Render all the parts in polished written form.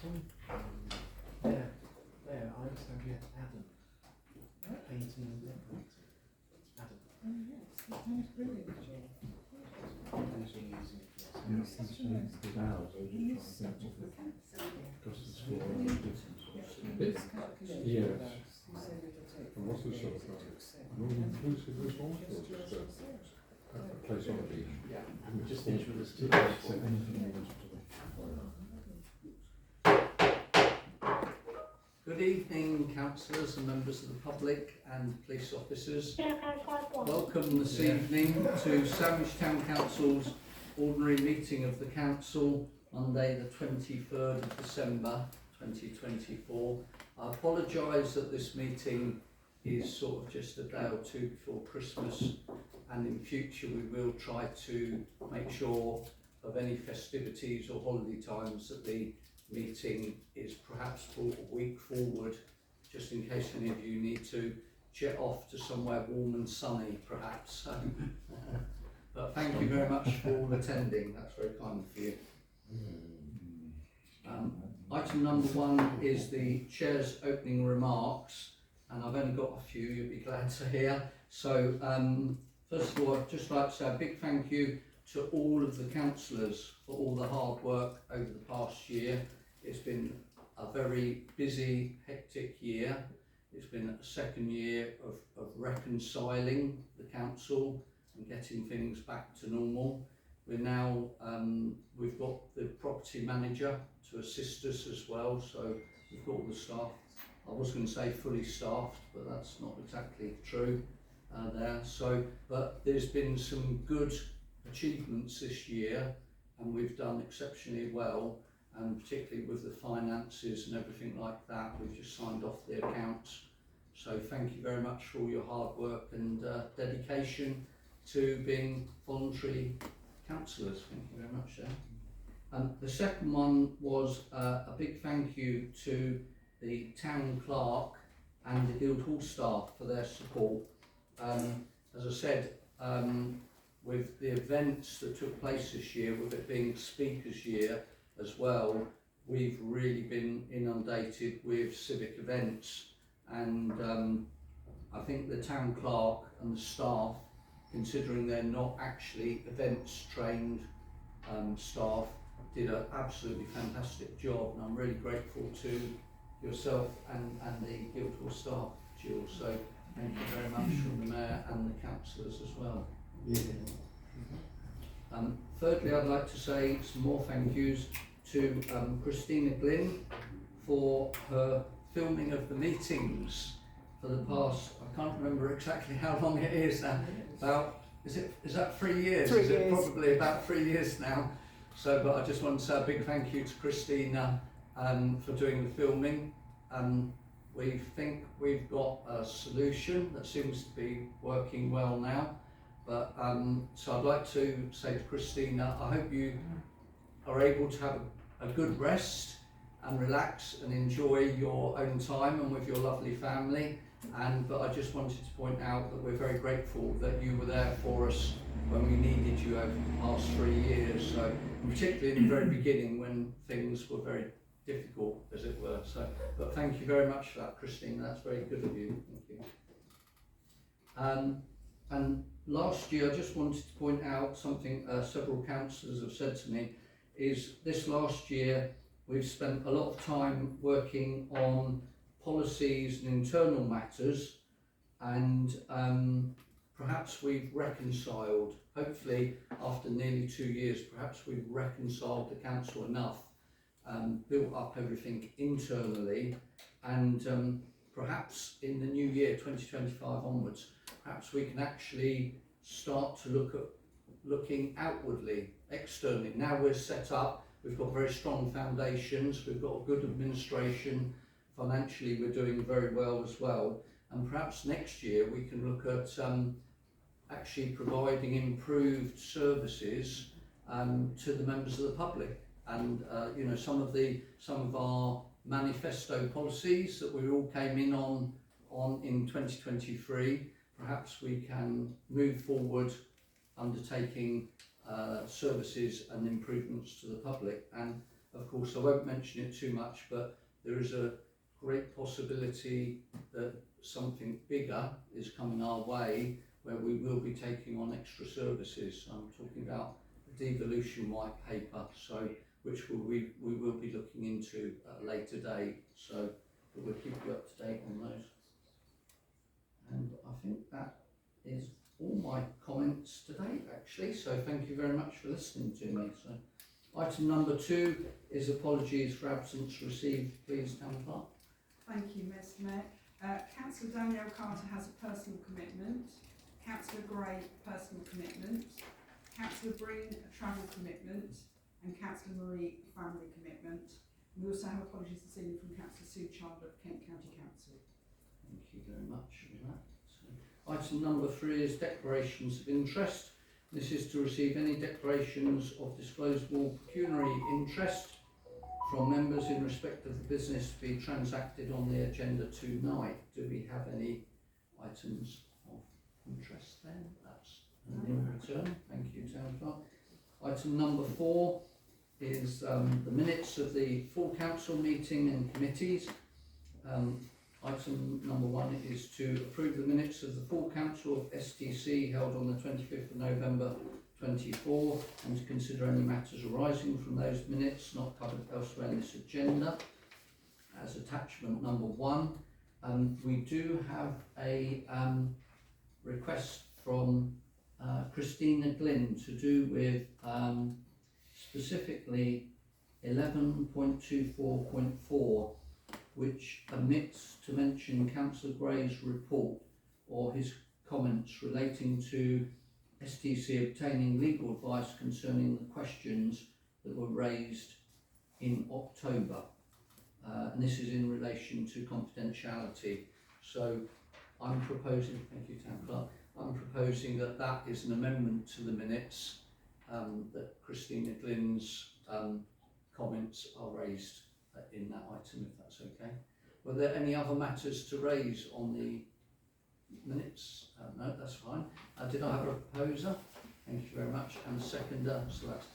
There, I understand you had Adam. Painting and decorating. Adam. Oh yes, that sounds brilliant. Yes. And what's the sort of more inclusive responsibility? A place on the beach. Yeah, we just finished with this too. Good evening, councillors and members of the public and police officers. Welcome this evening to Sandwich Town Council's ordinary meeting of the council, Monday the 23rd of December 2024. I apologise that this meeting is sort of just a day or two before Christmas, and in future we will try to make sure of any festivities or holiday times that the meeting is perhaps brought a week forward, just in case any of you need to jet off to somewhere warm and sunny perhaps. But thank you very much for all attending, that's very kind of you. Item number 1 is the Chair's opening remarks, and I've only got a few, you'll be glad to hear. So first of all, I'd just like to say a big thank you to all of the councillors for all the hard work over the past year. It's been a very busy, hectic year. It's been a second year of reconciling the council and getting things back to normal. We're now, we've got the property manager to assist us as well, so we've got all the staff. I was going to say fully staffed, but that's not exactly true there. So, but there's been some good achievements this year, and we've done exceptionally well, and particularly with the finances and everything like that, we've just signed off the accounts. So thank you very much for all your hard work and dedication to being voluntary councillors. Thank you very much there. The second one was a big thank you to the town clerk and the Guildhall staff for their support. As I said, with the events that took place this year, with it being Speakers' Year as well, we've really been inundated with civic events, and I think the town clerk and the staff, considering they're not actually events trained staff, did an absolutely fantastic job, and I'm really grateful to yourself and the Guildhall staff, Jill. So thank you very much from the Mayor and the councillors as well. Yeah. Thirdly, I'd like to say some more thank yous to C.Glynn for her filming of the meetings for the past, I can't remember exactly how long it is now, about, is that 3 years? 3 is years. It probably about 3 years now. So, but I just want to say a big thank you to Christina for doing the filming. We think we've got a solution that seems to be working well now. But so I'd like to say to Christina, I hope you are able to have a good rest and relax and enjoy your own time and with your lovely family. But I just wanted to point out that we're very grateful that you were there for us when we needed you over the past 3 years. So, and particularly in the very beginning when things were very difficult, as it were. So, but thank you very much for that, Christina. That's very good of you. Thank you. And last year, I just wanted to point out something several councillors have said to me, is this last year we've spent a lot of time working on policies and internal matters, and perhaps we've reconciled, hopefully after nearly 2 years, perhaps we've reconciled the council enough, built up everything internally, and perhaps in the new year 2025 onwards, perhaps we can actually start to look at looking outwardly, externally. Now we're set up, we've got very strong foundations, we've got a good administration, financially we're doing very well as well, and perhaps next year we can look at actually providing improved services to the members of the public. And you know, some of our manifesto policies that we all came in on in 2023, perhaps we can move forward undertaking services and improvements to the public. And of course course I won't mention it too much, but there is a great possibility that something bigger is coming our way where we will be taking on extra services. I'm talking about the devolution white paper, so which we will be looking into at a later date, so we'll keep you up to date on those. And I think that is all my comments today actually, so thank you very much for listening to me. So item number 2 is apologies for absence received, please, Town Clerk. Thank you, Mr. Mayor. Councillor Danielle Carter has a personal commitment. Councillor Gray, personal commitment. Councillor Breen, a travel commitment. And Councillor Marie, a family commitment. We also have apologies this evening from Councillor Sue Chandler of Kent County Council. Thank you very much for that. So, item number 3 is declarations of interest. This is to receive any declarations of disclosable pecuniary interest from members in respect of the business to be transacted on the agenda tonight. Do we have any items of interest then? That's in return. Thank you, Town Clerk. Item number 4 is the minutes of the full council meeting and committees. Item number 1 is to approve the minutes of the full council of STC held on the 25th of November 24, and to consider any matters arising from those minutes not covered elsewhere in this agenda. As attachment number 1, we do have a request from C.Glynn to do with specifically 11.24.4, which omits to mention Councillor Gray's report or his comments relating to STC obtaining legal advice concerning the questions that were raised in October. And this is in relation to confidentiality. So I'm proposing, thank you, Town Clerk, I'm proposing that that is an amendment to the minutes, that C.Glynn's comments are raised in that item, if that's okay. Were there any other matters to raise on the minutes? No, that's fine. Did I have a proposer? Thank you very much. And a seconder, so that's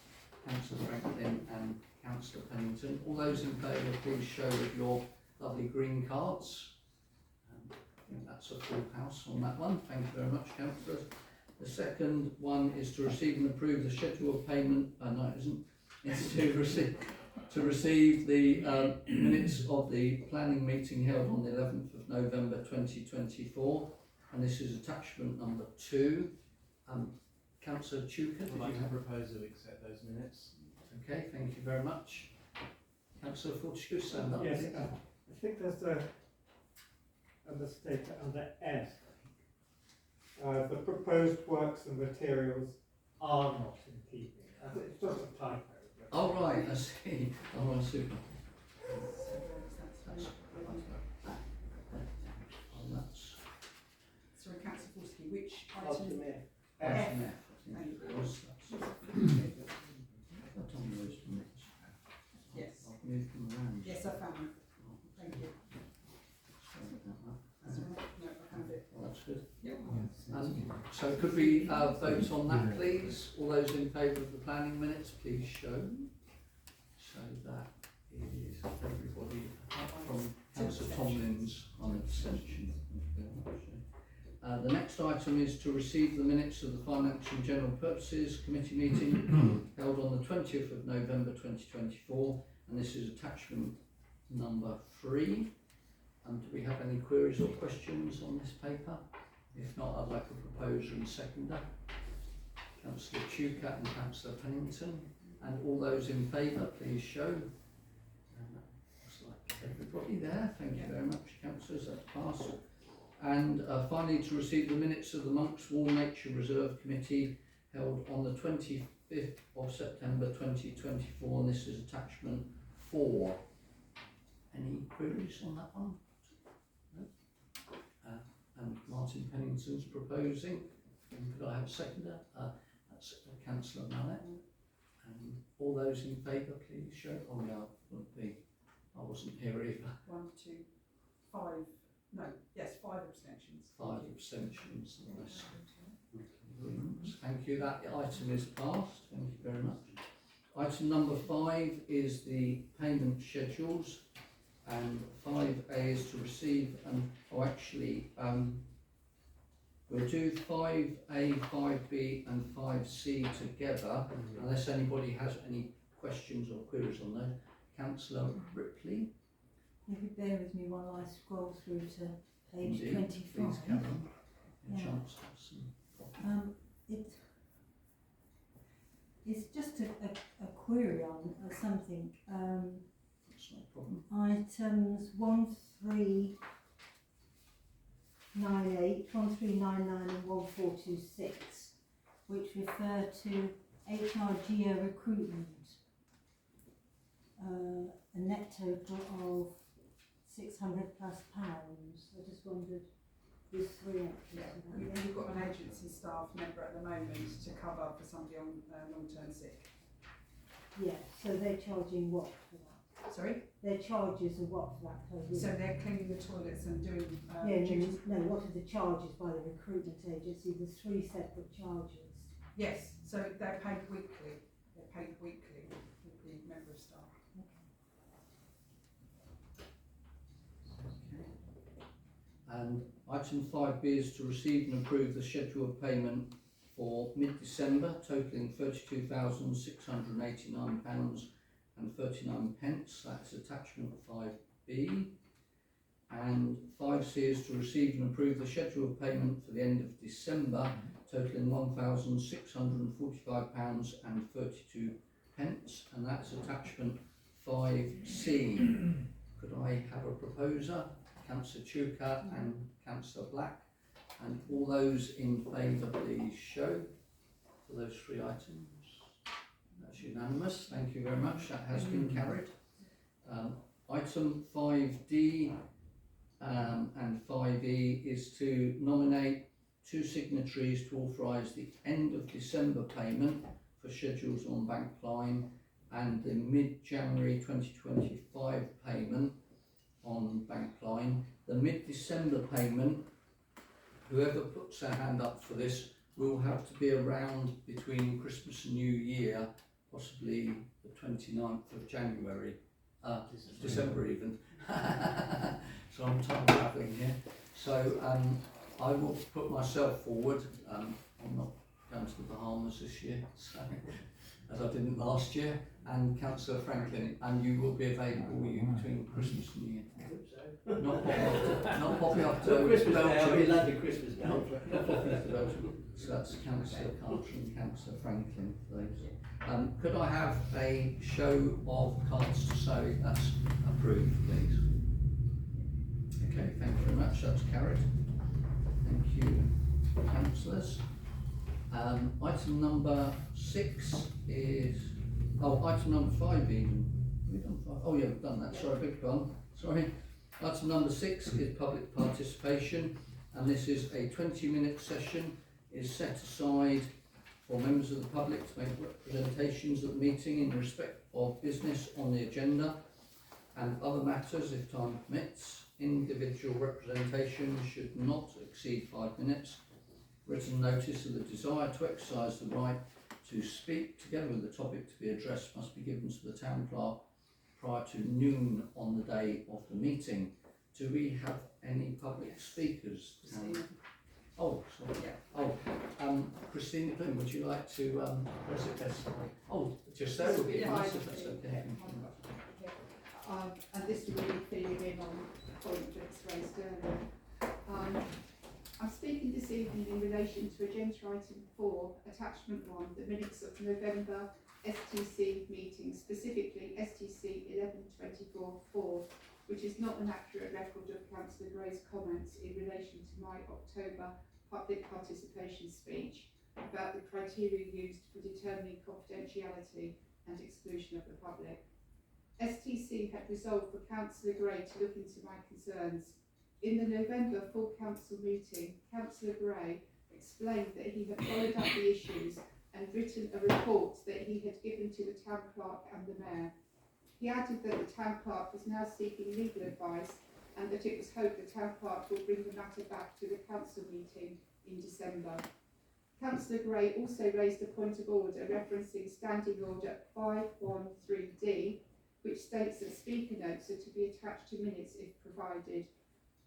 Councillor Franklin and Councillor Pennington. All those in favour, please show with your lovely green cards. I think that's a full house on that one. Thank you very much, councillors. The second one is to receive and approve the schedule of payment. No, it isn't. It's to receive the minutes of the planning meeting held on the 11th of November 2024, and this is attachment number 2. Councillor Chuka, I'd like to propose that we accept those minutes. Okay, thank you very much. Councillor Fortescue, stand up. Yes, I think there's a mistake under F. The proposed works and materials are not in keeping. It's just a typo. Oh right, I see. Oh right, super. Sorry, Councillor Forsky, which item? F. Thank you. Yes. I've moved them around. Yes, I found it. Thank you. Sorry about that. That's all right. No, I found it. Well, that's good. Yep. So could we vote on that, please? All those in favour of the planning minutes, please show. So that is everybody apart from Councillor Tomlin's on abstention. The next item is to receive the minutes of the Finance and General Purposes Committee meeting held on the 20th of November 2024, and this is attachment number 3. Do we have any queries or questions on this paper? If not, I'd like a proposer and seconder. Councillor Chuka and Councillor Pennington. And all those in favour, please show. Looks like everybody there. Thank you very much, councillors. That's passed. And finally, to receive the minutes of the Monks Wall Nature Reserve Committee held on the 25th of September 2024, and this is attachment 4. Any queries on that one? No? And Martin Pennington's proposing. And could I have a seconder? That's Councillor Mallet. And all those in favour, please show. Oh no, I wasn't here either. 1, 2, 5. No, yes, 5 abstentions. 5 abstentions. Nice. Thank you. That item is passed. Thank you very much. Item number 5 is the payment schedules, and 5A is to receive and, we'll do 5A, 5B and 5C together, unless anybody has any questions or queries on those. Councillor Ripley? If you bear with me while I scroll through to page Indeed, 25. Please, Karen. A Yeah. chance to have some. It's just a query on something. That's no problem. Items 1398, 1399 and 1426, which refer to HRGO recruitment. A net total of £600 plus. I just wondered, there's 3 entries. We've got an agency staff member at the moment to cover for somebody on long-term sick. Yeah, so they're charging what for that? Sorry? Their charges are what for that per week? So they're cleaning the toilets and doing Yeah, no, what are the charges by the recruitment agency? There's 3 separate charges. Yes, so they're paid weekly. They're paid weekly with the member of staff. And item 5B is to receive and approve the schedule of payment for mid-December, totalling £32,689 and 39 pence. That's attachment 5B. And 5C is to receive and approve the schedule of payment for the end of December, totalling £1,645 and 32 pence. And that's attachment 5C. Could I have a proposer? Councillor Chuka and Councillor Black, and all those in favour please show for those 3 items. That's unanimous, thank you very much, that has been carried. Item 5D and 5E is to nominate 2 signatories to authorise the end of December payment for schedules on Bankline and the mid-January 2025 payment on Bankline. The mid-December payment, whoever puts their hand up for this, will have to be around between Christmas and New Year, possibly the 29th of January, December even. So I'm time travelling here. So I will put myself forward. I'm not going to the Bahamas this year, so, as I didn't last year, and Councillor Franklin, and you will be available between Christmas and New Year. Not popping up to Christmas Day, I'll be in Belgium. London Christmas Day. Not popping up to Belgium. So that's Councillor Carter and Councillor Franklin for those. Could I have a show of cards to say that's approved, please? Okay, thank you very much, that's carried. Thank you, councillors. Item number 6 is, item number 5 even. Have we done 5? Oh yeah, we've done that, sorry, big pardon, sorry. Item number 6 is public participation, and this is a 20-minute session, is set aside for members of the public to make representations at the meeting in respect of business on the agenda and other matters if time permits. Individual representation should not exceed 5 minutes. Written notice of the desire to exercise the right to speak together with the topic to be addressed must be given to the town clerk prior to noon on the day of the meeting. Do we have any public speakers? Oh, sorry. Yeah. Christina Glynn, would you like to address it best? Oh, just there would be nice if that's okay. And this will be feeding in on the point that's raised earlier. I'm speaking this evening in relation to agenda item 4, attachment 1, the minutes of November STC meeting, specifically STC 11/24/4, which is not an accurate record of Councillor Gray's comments in relation to my October public participation speech about the criteria used for determining confidentiality and exclusion of the public. STC had resolved for Councillor Gray to look into my concerns. In the November full council meeting, Councillor Gray explained that he had followed up the issues and written a report that he had given to the town clerk and the mayor. He added that the town clerk was now seeking legal advice and that it was hoped the town clerk will bring the matter back to the council meeting in December. Councillor Gray also raised a point of order referencing Standing Order 513D, which states that speaker notes are to be attached to minutes if provided,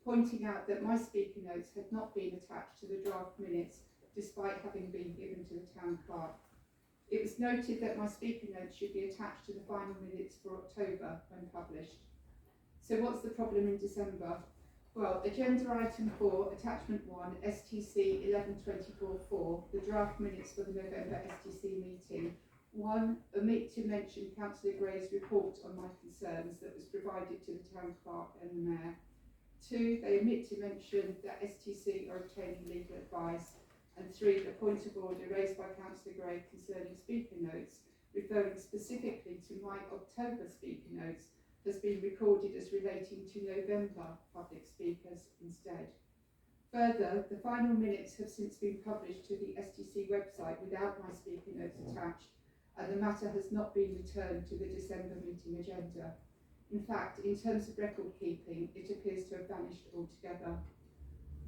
pointing out that my speaker notes had not been attached to the draft minutes despite having been given to the town clerk. It was noted that my speaker notes should be attached to the final minutes for October when published. So what's the problem in December? Well, agenda item 4, attachment 1, STC 11/24/4, the draft minutes for the November STC meeting. 1, omit to mention Councillor Gray's report on my concerns that was provided to the town clerk and the mayor. 2, they omit to mention that STC are obtaining legal advice. And 3, the point of order raised by Councillor Gray concerning speaker notes, referring specifically to my October speaker notes, has been recorded as relating to November public speakers instead. Further, the final minutes have since been published to the STC website without my speaker notes attached, and the matter has not been returned to the December meeting agenda. In fact, in terms of record keeping, it appears to have vanished altogether.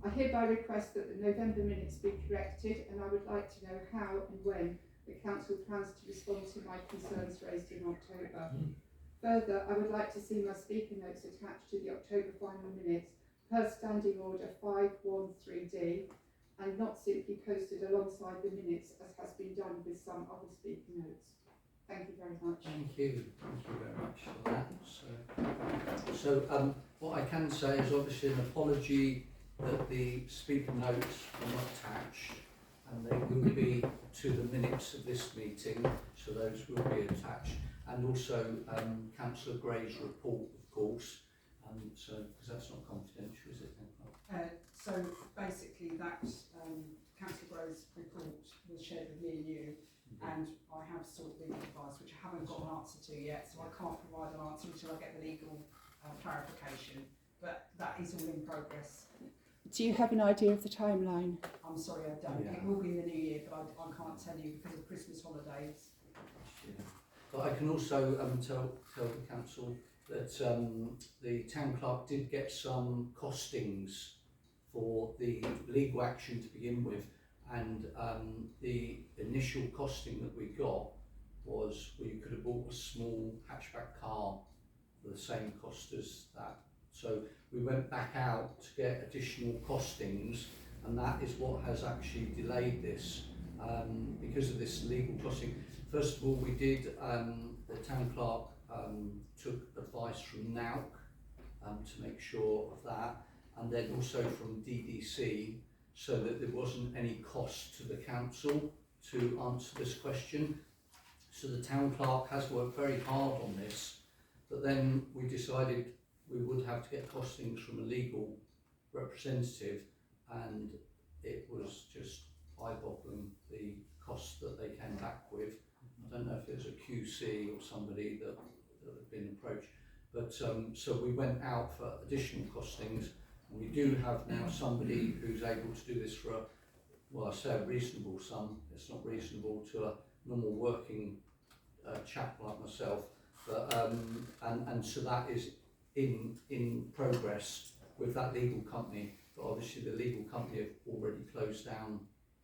I hereby request that the November minutes be corrected, and I would like to know how and when the Council plans to respond to my concerns raised in October. Further, I would like to see my speaker notes attached to the October final minutes per Standing Order 513D and not simply posted alongside the minutes as has been done with some other speaker notes. Thank you very much. Thank you very much for that. So what I can say is obviously an apology that the speaker notes were not attached, and they will be to the minutes of this meeting, so those will be attached. And also Councillor Gray's report, of course, so because that's not confidential, is it? So basically that Councillor Gray's report was shared with me and you, and I have sought legal advice, which I haven't got an answer to yet, so I can't provide an answer until I get the legal clarification, but that is all in progress. Do you have an idea of the timeline? I'm sorry, I don't. Yeah. It will be in the new year, but I can't tell you because of Christmas holidays. Yeah. But I can also tell the council that the town clerk did get some costings for the legal action to begin with, and the initial costing that we got was we could have bought a small hatchback car for the same cost as that. So we went back out to get additional costings, and that is what has actually delayed this because of this legal costing. First of all, we did, the town clerk took advice from NALC to make sure of that, and then also from DDC, so that there wasn't any cost to the council to answer this question. So the town clerk has worked very hard on this, but then we decided we would have to get costings from a legal representative, and it was just eye-boggling the cost that they came back with. I don't know if it was a QC or somebody that had been approached, but so we went out for additional costings, and we do have now somebody who's able to do this for a, well, I say a reasonable sum. It's not reasonable to a normal working chap like myself, but and so that is in progress with that legal company, but obviously the legal company have already closed down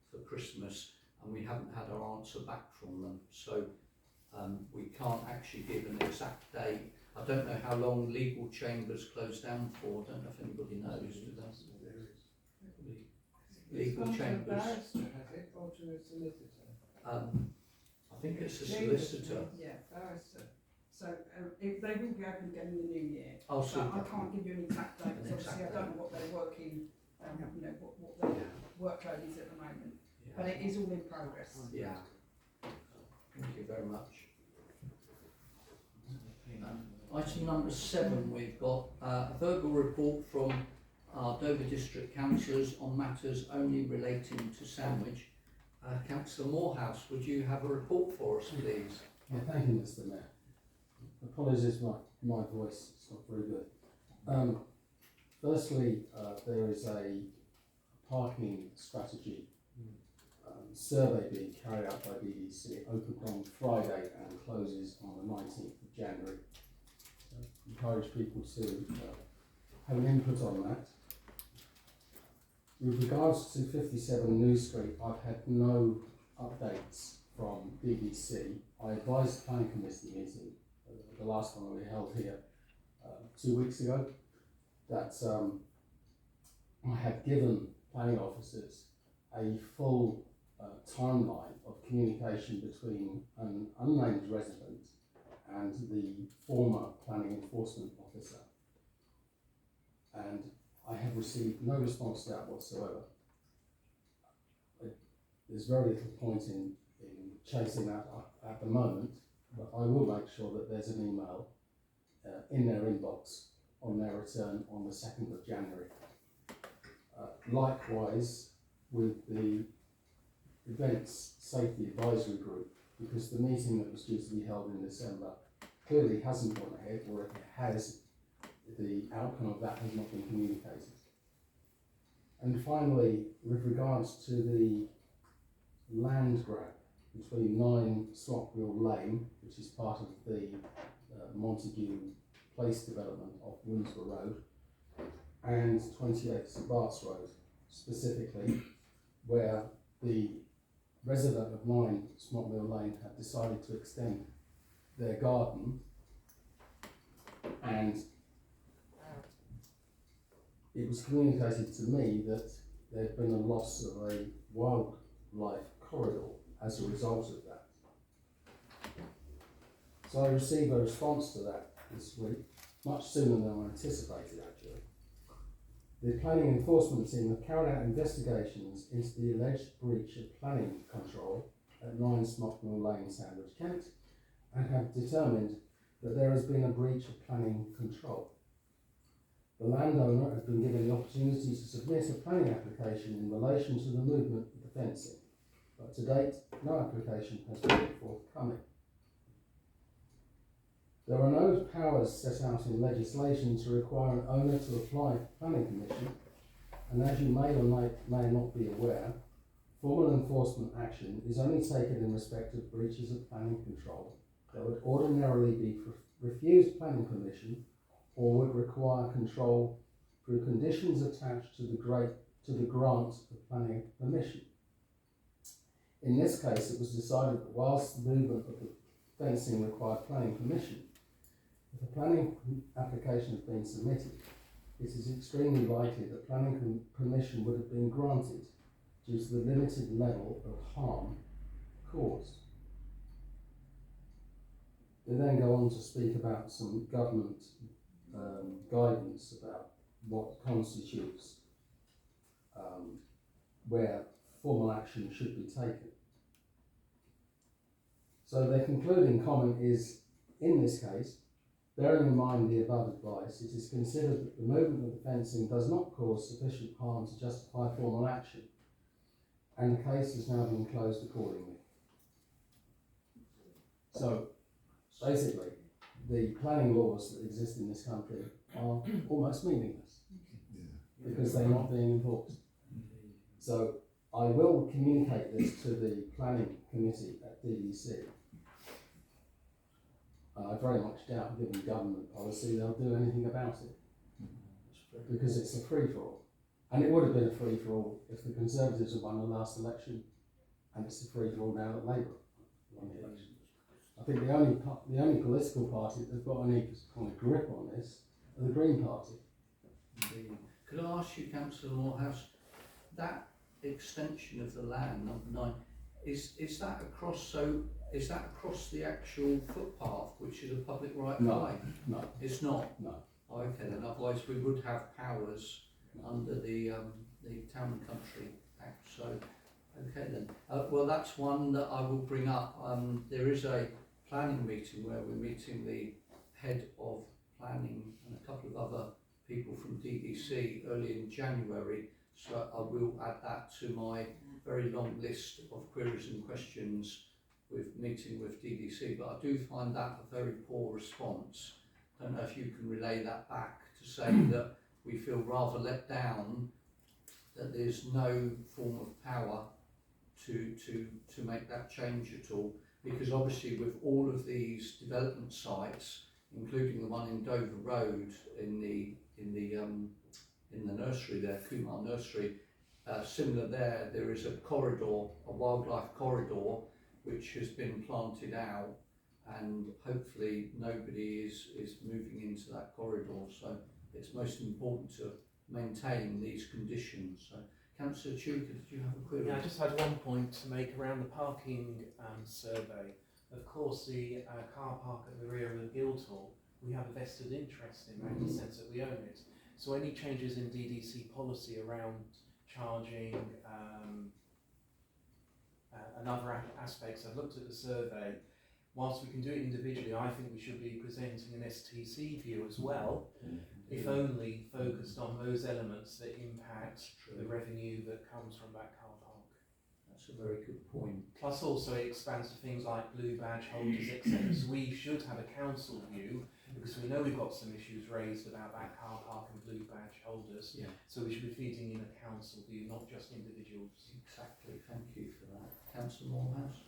for Christmas, and we haven't had our answer back from them, so we can't actually give an exact date. I don't know how long legal chambers closed down for. I don't know if anybody knows. Do they? Legal chambers. Has it, or to a solicitor? I think it's a solicitor. Yeah. Barrister. So if they will be open again in the new year. Oh, But super. I can't give you an exact date because obviously I don't know what they're working, you know, what their workload is at the moment. Yeah. But it is all in progress. Yeah. Thank you very much. Item number 7, we've got a verbal report from our Dover District Councillors on matters only relating to Sandwich. Councillor Morehouse, would you have a report for us, please? Yeah, thank you, Mr. Mayor. Apologies, my voice is not very good. Firstly, there is a parking strategy survey being carried out by DDC. It opened on Friday and closes on the 19th of January. So encourage people to have an input on that. With regards to 57 New Street, I've had no updates from DDC. I advised the planning committee meeting, the last one we held here 2 weeks ago, that I had given planning officers a full timeline of communication between an unnamed resident and the former planning enforcement officer. And I have received no response to that whatsoever. There's very little point in chasing that up at the moment, but I will make sure that there's an email in their inbox on their return on the 2nd of January. Likewise with the Events Safety Advisory Group, because the meeting that was due to be held in December clearly hasn't gone ahead, or if it has, the outcome of that has not been communicated. And finally, with regards to the land grab between 9 Smockville Lane, which is part of the Montague Place development off Winsborough Road, and 28 St Bart's Road, specifically, where the resident of 9 Smockville Lane had decided to extend their garden, and it was communicated to me that there had been a loss of a wildlife corridor as a result of that. So I received a response to that this week, much sooner than I anticipated actually. The planning enforcement team have carried out investigations into the alleged breach of planning control at 9 Smockville Lane, Sandwich, Kent, and have determined that there has been a breach of planning control. The landowner has been given the opportunity to submit a planning application in relation to the movement of the fencing, but to date, no application has been forthcoming. There are no powers set out in legislation to require an owner to apply for planning permission, and as you may or may not be aware, formal enforcement action is only taken in respect of breaches of planning control that would ordinarily be refused planning permission or would require control through conditions attached to the grant of planning permission. In this case, it was decided that whilst the movement of the fencing required planning permission, if a planning application had been submitted, it is extremely likely that planning permission would have been granted due to the limited level of harm caused. They then go on to speak about some government guidance about what constitutes where formal action should be taken. So their concluding comment is, in this case, bearing in mind the above advice, it is considered that the movement of the fencing does not cause sufficient harm to justify formal action, and the case has now been closed accordingly. So, basically, the planning laws that exist in this country are almost meaningless because they're not being enforced. So, I will communicate this to the planning committee at DDC. I very much doubt, given government policy, they'll do anything about it because it's a free-for-all. And it would have been a free-for-all if the Conservatives had won the last election, and it's a free-for-all now that Labour won the election. I think the only political party that's got any kind of grip on this are the Green Party. Could I ask you, Councillor Morehouse, that extension of the land, number 9, is that across? So is that across the actual footpath, which is a public right of way? No, It's not. no. Okay, then otherwise we would have powers under the Town and Country Act. So, okay then. Well, that's one that I will bring up. There is a planning meeting where we're meeting the head of planning and a couple of other people from DDC early in January. So I will add that to my very long list of queries and questions with meeting with DDC. But I do find that a very poor response. Don't know if you can relay that back to say that we feel rather let down that there's no form of power to make that change at all, because obviously with all of these development sites, including the one in Dover Road in the nursery there, Kumar Nursery, similar there is a corridor, a wildlife corridor, which has been planted out, and hopefully nobody is moving into that corridor. So it's most important to maintain these conditions. So, Councillor Tuker, did you have a query? Yeah, I just had one point to make around the parking survey. Of course, the car park at the rear of the Guildhall, we have a vested interest in that, in the sense that we own it. So any changes in DDC policy around charging and other aspects, I've looked at the survey. Whilst we can do it individually, I think we should be presenting an STC view as well, if only focused on those elements that impact the revenue that comes from that car park. That's a very good point. Plus also it expands to things like blue badge holders, etc. So we should have a council view, because we know we've got some issues raised about that car park and blue badge holders. Yeah, So we should be feeding in a council view, not just individuals. exactly. Thank you for that. Councillor Morehouse?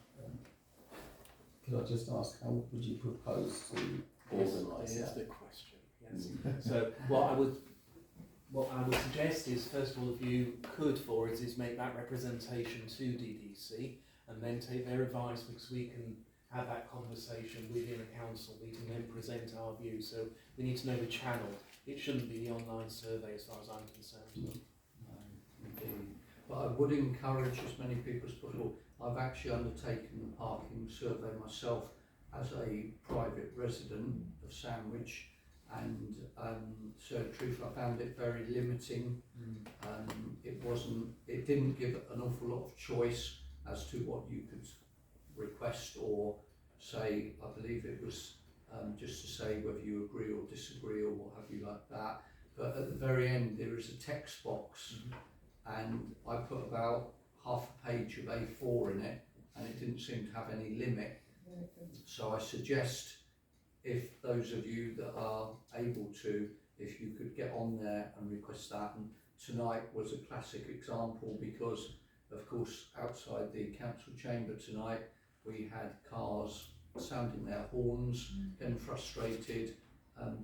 Could I just ask, how would you propose to organise Here's that? the question. Yes. So what I would suggest is, first of all, if you could for it, is make that representation to DDC and then take their advice, because we can have that conversation within a council meeting and then present our view. So we need to know the channel. It shouldn't be the online survey as far as I'm concerned. No, indeed. But I would encourage as many people as possible. I've actually undertaken the parking survey myself as a private resident of Sandwich, and so in truth I found it very limiting. It didn't give an awful lot of choice as to what you could request or say. I believe it was just to say whether you agree or disagree or what have you, like that. But at the very end there is a text box, and I put about half a page of A4 in it, and it didn't seem to have any limit. So I suggest, if those of you that are able to, if you could get on there and request that. And tonight was a classic example, because of course outside the council chamber tonight we had cars sounding their horns, getting frustrated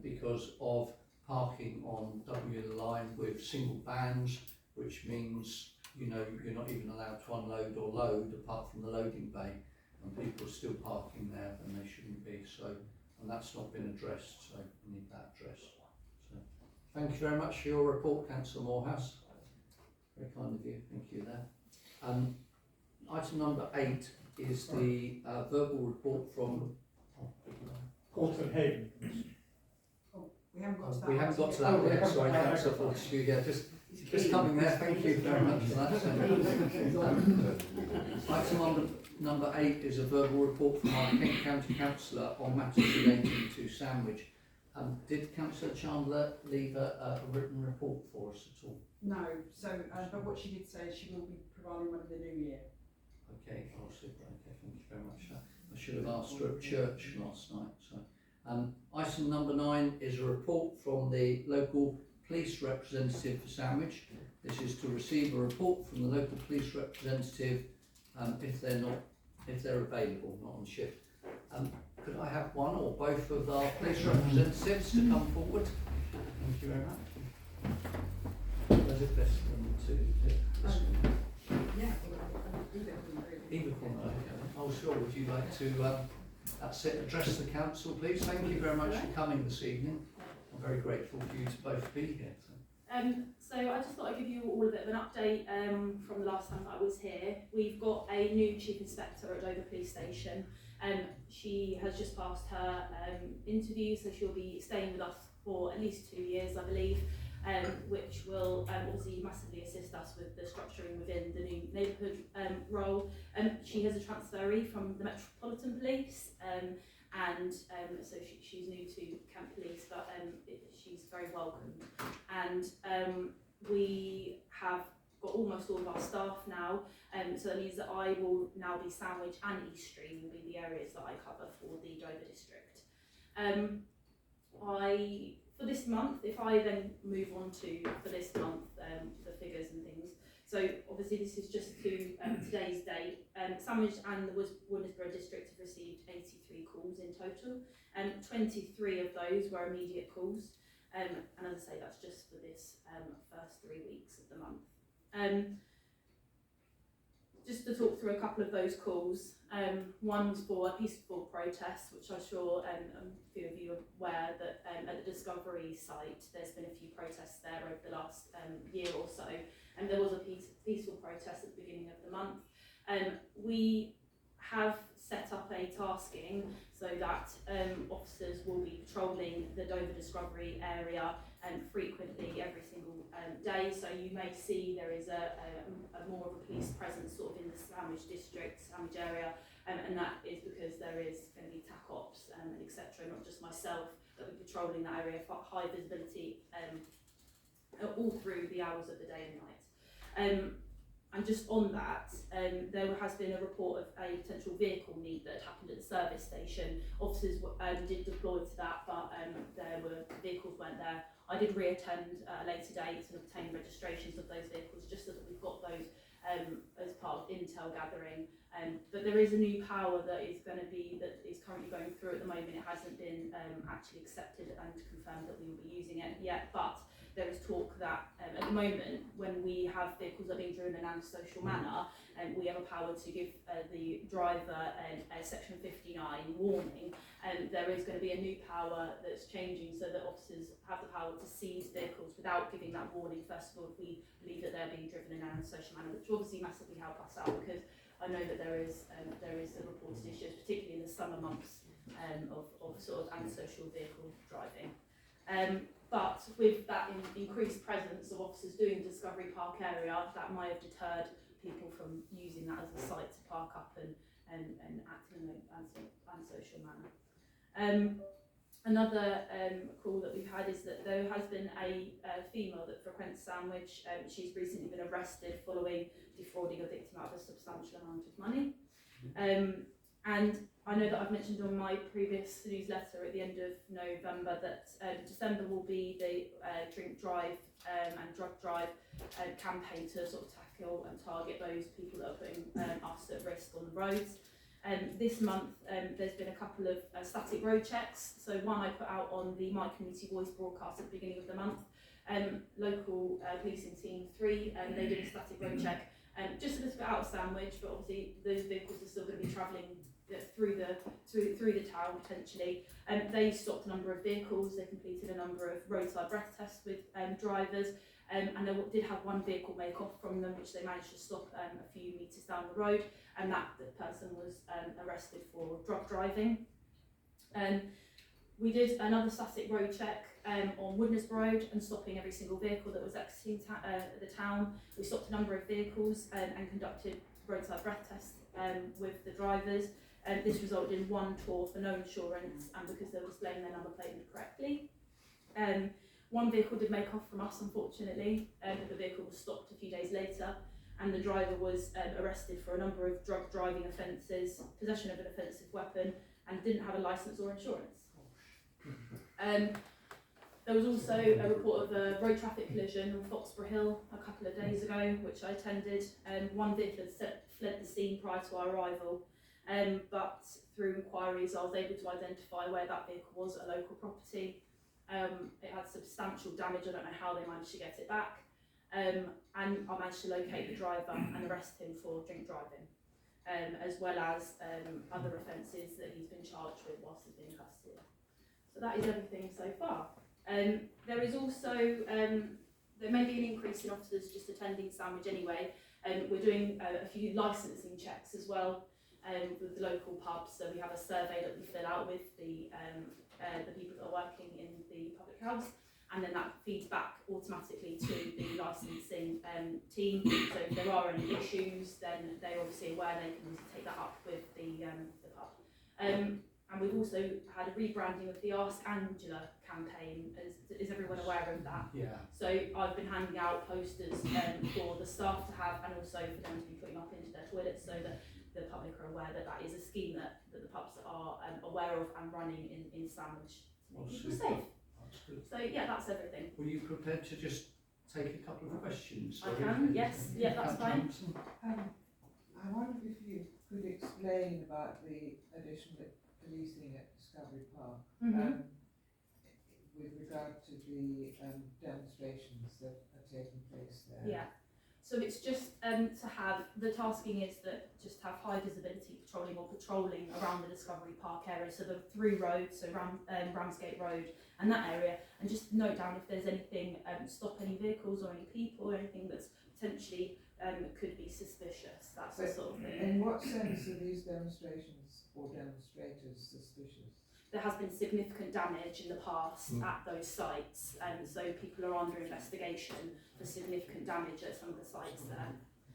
because of parking on W line with single vans, which means, you know, you're not even allowed to unload or load apart from the loading bay, and people are still parking there when they shouldn't be. So, and that's not been addressed, so we need that addressed. So, thank you very much for your report, Councillor Morehouse. Very kind of you, thank you there. Item number 8 is the verbal report from Alton Haven. We haven't got to that. We haven't got to that yet, sorry, Councillor Fortescue. Yeah, just coming there. Thank you very much for that. Item number 8 is a verbal report from our Kent County Councillor on matters relating to Sandwich. Did Councillor Chandler leave a written report for us at all? No, so, but what she did say is she will be providing one in the new year. Okay, I'll super. Okay, thank you very much. I should have asked her at church last night. So, item number 9 is a report from the local police representative for Sandwich. This is to receive a report from the local police representative if they're available, not on shift. Could I have one or both of our police representatives to come forward? Thank you very much. Where's it best to this one? Yeah. Either corner. Okay. Oh, sure. Would you like to that's it, address the council, please? Thank you very much for coming this evening. I'm very grateful for you to both be here. So I just thought I'd give you all a bit of an update from the last time that I was here. We've got a new Chief Inspector at Dover Police Station. She has just passed her interview, so she'll be staying with us for at least 2 years, I believe, which will obviously massively assist us with the structuring within the new neighbourhood role. She has a transferee from the Metropolitan Police, and so she's new to Kent Police, but she's very welcome. And we have got almost all of our staff now, so that means that I will now be Sandwich and East Stream will be the areas that I cover for the Dover district. For this month, if I then move on to, for this month, the figures and things, so obviously this is just to today's date. Sandwich and the Woodnesborough district have received 83 calls in total, and 23 of those were immediate calls. And as I say, that's just for this first 3 weeks of the month. Just to talk through a couple of those calls, one was for a peaceful protest, which I'm sure a few of you are aware that at the Discovery site there's been a few protests there over the last year or so, and there was a peaceful protest at the beginning of the month. We have set up a tasking so that officers will be patrolling the Dover Discovery area frequently every single day. So you may see there is a more of a police presence sort of in the Sandwich district, Sandwich area, and that is because there is going to be TAC ops etc. Not just myself that will be patrolling that area for high visibility all through the hours of the day and night. And just on that, there has been a report of a potential vehicle need that happened at the service station. Officers did deploy to that, but vehicles weren't there. I did re-attend at a later date and obtain registrations of those vehicles just so that we've got those as part of intel gathering. But there is a new power that is currently going through at the moment. It hasn't been actually accepted and confirmed that we will be using it yet, but there is talk that at the moment, when we have vehicles that are being driven in an antisocial manner, we have a power to give the driver a section 59 warning, and there is going to be a new power that's changing so that officers have the power to seize vehicles without giving that warning. First of all, if we believe that they're being driven in an antisocial manner, which will obviously massively help us out, because I know that there is a reported issues, particularly in the summer months, of sort of antisocial vehicle driving. But with that increased presence of officers doing the Discovery Park area, that might have deterred people from using that as a site to park up and act in an antisocial manner. Another call that we've had is that there has been a female that frequents Sandwich. She's recently been arrested following defrauding a victim out of a substantial amount of money. And I know that I've mentioned on my previous newsletter at the end of November that December will be the drink drive and drug drive campaign to sort of tackle and target those people that are putting us at risk on the roads. This month there's been a couple of static road checks. So one I put out on the My Community Voice broadcast at the beginning of the month. Local policing team 3, they did a static road check just a little bit out of Sandwich, but obviously those vehicles are still going to be travelling through the town potentially. They stopped a number of vehicles, they completed a number of roadside breath tests with drivers, and they did have one vehicle make off from them, which they managed to stop a few metres down the road, and that person was arrested for drug driving. We did another static road check on Woodness Road and stopping every single vehicle that was exiting the town. We stopped a number of vehicles and conducted roadside breath tests with the drivers. This resulted in one tour for no insurance and because they were displaying their number plate incorrectly. One vehicle did make off from us, unfortunately, but the vehicle was stopped a few days later, and the driver was arrested for a number of drug driving offences, possession of an offensive weapon, and didn't have a licence or insurance. There was also a report of a road traffic collision on Foxborough Hill a couple of days ago, which I attended. One vehicle had fled the scene prior to our arrival, but through inquiries I was able to identify where that vehicle was at a local property. It had substantial damage, I don't know how they managed to get it back, and I managed to locate the driver and arrest him for drink driving, as well as other offences that he's been charged with whilst he's been in custody. So that is everything so far. There is also, there may be an increase in officers just attending Sandwich anyway. We're doing a few licensing checks as well with the local pubs. So we have a survey that we fill out with the people that are working in the public house, and then that feeds back automatically to the licensing team. So if there are any issues, then they're obviously aware they can take that up with the pub. And we've also had a rebranding of the Ask Angela campaign. Is everyone aware of that? Yeah. So I've been handing out posters for the staff to have, and also for them to be putting up into their toilets, so that the public are aware that that is a scheme that the pubs are aware of and running in Sandwich to make people safe. That's good. So yeah, that's everything. Were you prepared to just take a couple of questions? I can, yes, yeah, that's fine. I wondered if you could explain about the additional policing at Discovery Park with regard to the demonstrations that are taking place there. Yeah. So it's just to have, the tasking is that just have high visibility patrolling or patrolling around the Discovery Park area, so the through roads, so Ramsgate Road and that area, and just note down if there's anything, stop any vehicles or any people or anything that's potentially could be suspicious, that sort of thing. In what sense are these demonstrations or demonstrators suspicious? There has been significant damage in the past at those sites, and so people are under investigation for significant damage at some of the sites there.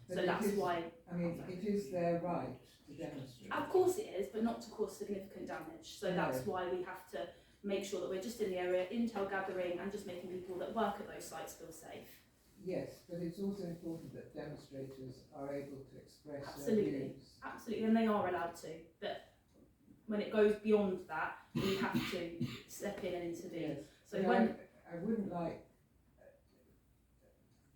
But So it that's is- why, I mean, it is their right to demonstrate. of course it is, but not to cause significant damage. So that's No. why we have to make sure that we're just in the area, intel gathering, and just making people that work at those sites feel safe. Yes, but it's also important that demonstrators are able to express Absolutely. their views. Absolutely, and they are allowed to, but when it goes beyond that, we have to step in and intervene. Yes. So But when I wouldn't like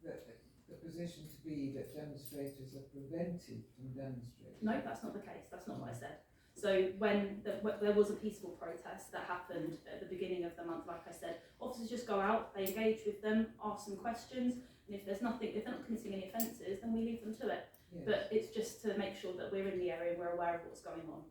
the position to be that demonstrators are prevented from demonstrating. no, that's not the case. That's not what I said. So when there was a peaceful protest that happened at the beginning of the month, like I said, officers just go out, they engage with them, ask them questions, and if there's nothing, if they're not committing any offences, then we leave them to it. Yes. But it's just to make sure that we're in the area and we're aware of what's going on.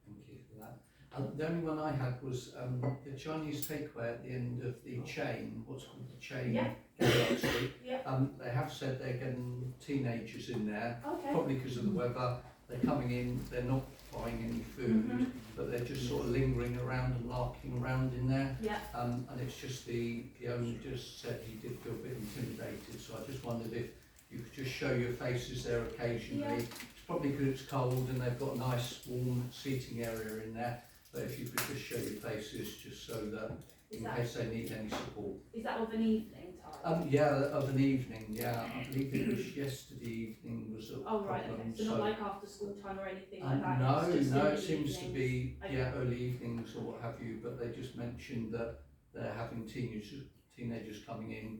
Thank you for that. The only one I had was the Chinese takeaway at the end of the chain, what's called the chain, Yeah. Gallagher Street. Yeah. They have said they're getting teenagers in there, Okay. probably because of the weather. They're coming in, they're not buying any food, but they're just sort of lingering around and larking around in there. Yeah. And it's just the owner just said he did feel a bit intimidated, so I just wondered if you could just show your faces there occasionally. Yeah. It's probably because it's cold and they've got a nice warm seating area in there, but if you could just show your faces just so that in case they need any support. Is that of an evening time? Yeah, of an evening, yeah. I believe it was yesterday evening was a Oh right, problem. okay. So not like after school time or anything like that? No, it's just no, in it the seems to evenings? be, Okay. yeah, early evenings or what have you, but they just mentioned that they're having teenagers coming in,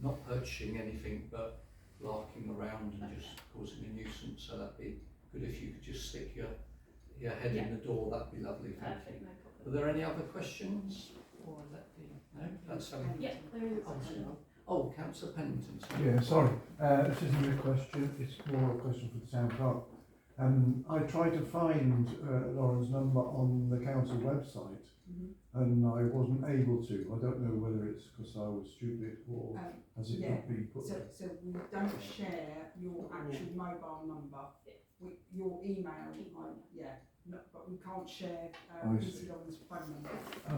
not purchasing anything, but larking around and just causing a nuisance, so that'd be good if you could just stick your head in the door, that'd be lovely, thank you. Perfect, no Are problem. there any other questions? Or let the, no, that's, Yeah, there is a question. oh, Councillor Pennington, sorry. Yeah, sorry, this isn't a question, it's more a question for the town clerk. I tried to find Lauren's number on the council website and I wasn't able to. I don't know whether it's because I was stupid or has it not been put there? So we don't share your actual mobile number. Your email, no, but we can't share I see. Mr. Dolan's phone number.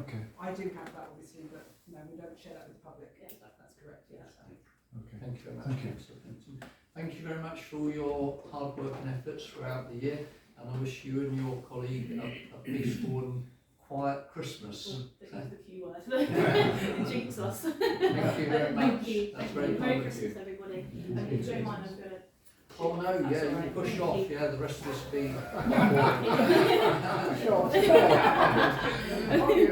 Okay, I do have that obviously, but no, we don't share that with the public. Yeah. That's correct, yes. okay. Thank you very much, Thank you. Councillor Pennington. Thank you very much for all your hard work and efforts throughout the year, and I wish you and your colleague a peaceful and quiet Christmas. That was the key word. It jinx us. Thank you very much. Thank you. That's Thank very you. kind Merry of Christmas, you. everybody. And if you don't mind, I'm going to... Oh no, That's yeah, all you right. push Thank off, you. yeah, the rest of us be Thank you.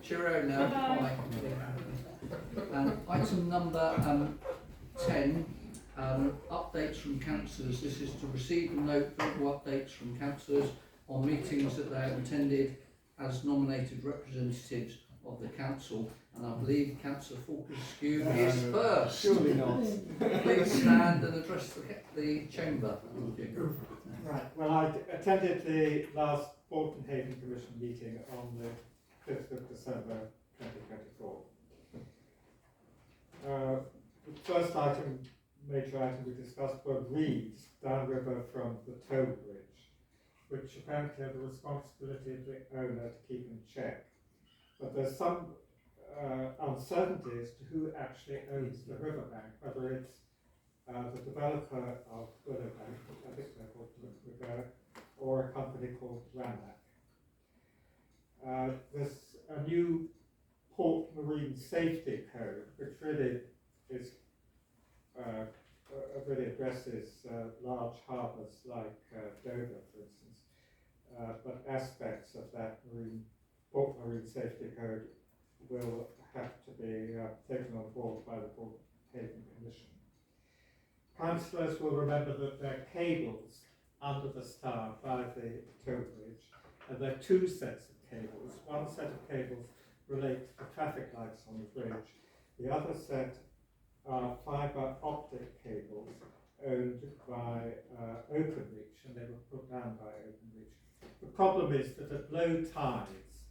Cheerio now. Bye-bye. And item number 10, updates from councillors. This is to receive and note verbal updates from councillors on meetings that they have attended as nominated representatives of the council. And I believe Councillor Fortescue is first. Surely not. Please stand and address the chamber. Right, well, I attended the last Bolton Haven Commission meeting on the 5th of December 2024. The first item, major item we discussed were reeds downriver from the toll bridge, which apparently are the responsibility of the owner to keep in check. But there's some uncertainty as to who actually owns the riverbank, whether it's the developer of Riverbank, I think they're called River, or a company called Ramac. There's a new port marine safety code, which really is really addresses large harbours like Dover, for instance, but aspects of that port marine safety code will have to be taken on board by the Port Haven Commission. Councillors will remember that there are cables under the Stour by the toll bridge, and there are two sets of cables. One set of cables relate to the traffic lights on the bridge. The other set are fibre optic cables owned by Openreach, and they were put down by Openreach. The problem is that at low tides,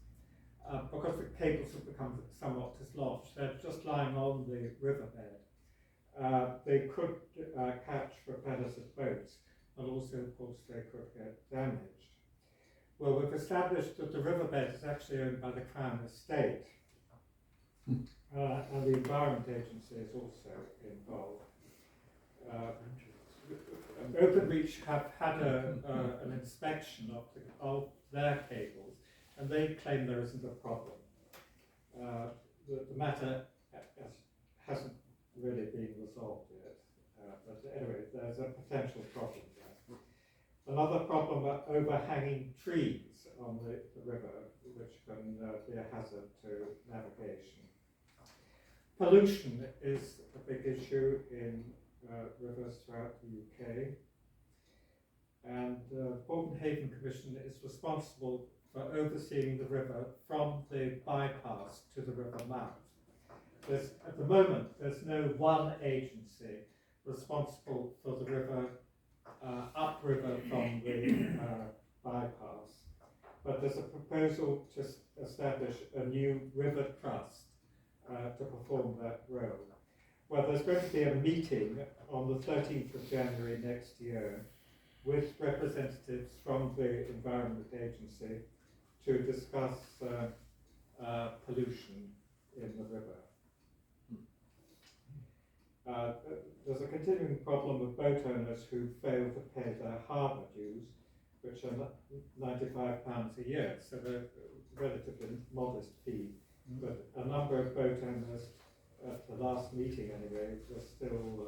because the cables have become somewhat dislodged, they're just lying on the riverbed. They could catch propellers of boats, and also, of course, they could get damaged. Well, we've established that the riverbed is actually owned by the Crown Estate, and the Environment Agency is also involved. Openreach have had an inspection of their cables, and they claim there isn't a problem. The matter hasn't really been resolved yet, but anyway, there's a potential problem there. Another problem are overhanging trees on the river, which can be a hazard to navigation. Pollution is a big issue in rivers throughout the UK, and the Bolton Haven Commission is responsible for overseeing the river from the bypass to the river mouth. At the moment, there's no one agency responsible for the river, upriver from the bypass, but there's a proposal to establish a new river trust to perform that role. Well, there's going to be a meeting on the 13th of January next year with representatives from the Environment Agency to discuss pollution in the river. There's a continuing problem of boat owners who fail to pay their harbour dues, which are £95 a year, so they're a relatively modest fee. But a number of boat owners at the last meeting anyway were still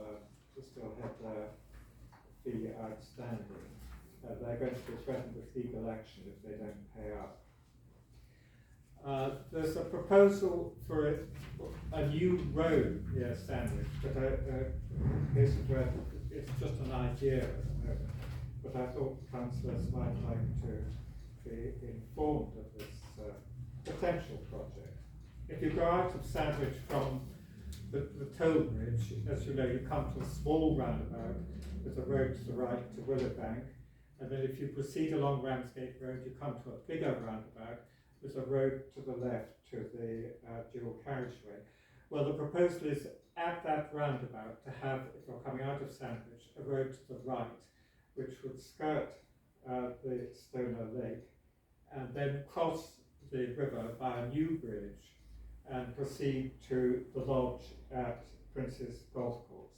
had their fee outstanding. They're going to be threatened with legal action if they don't pay up. There's a proposal for a new road near Sandwich, but it's just an idea at the moment. But I thought councillors might like to be informed of this potential project. If you go out of Sandwich from the toll bridge, as you know, you come to a small roundabout with a road to the right to Willowbank, and then if you proceed along Ramsgate Road, you come to a bigger roundabout with a road to the left to the dual carriageway. Well, the proposal is at that roundabout to have, if you're coming out of Sandwich, a road to the right, which would skirt the Stoner Lake, and then cross the river by a new bridge and proceed to the lodge at Prince's Golf Course.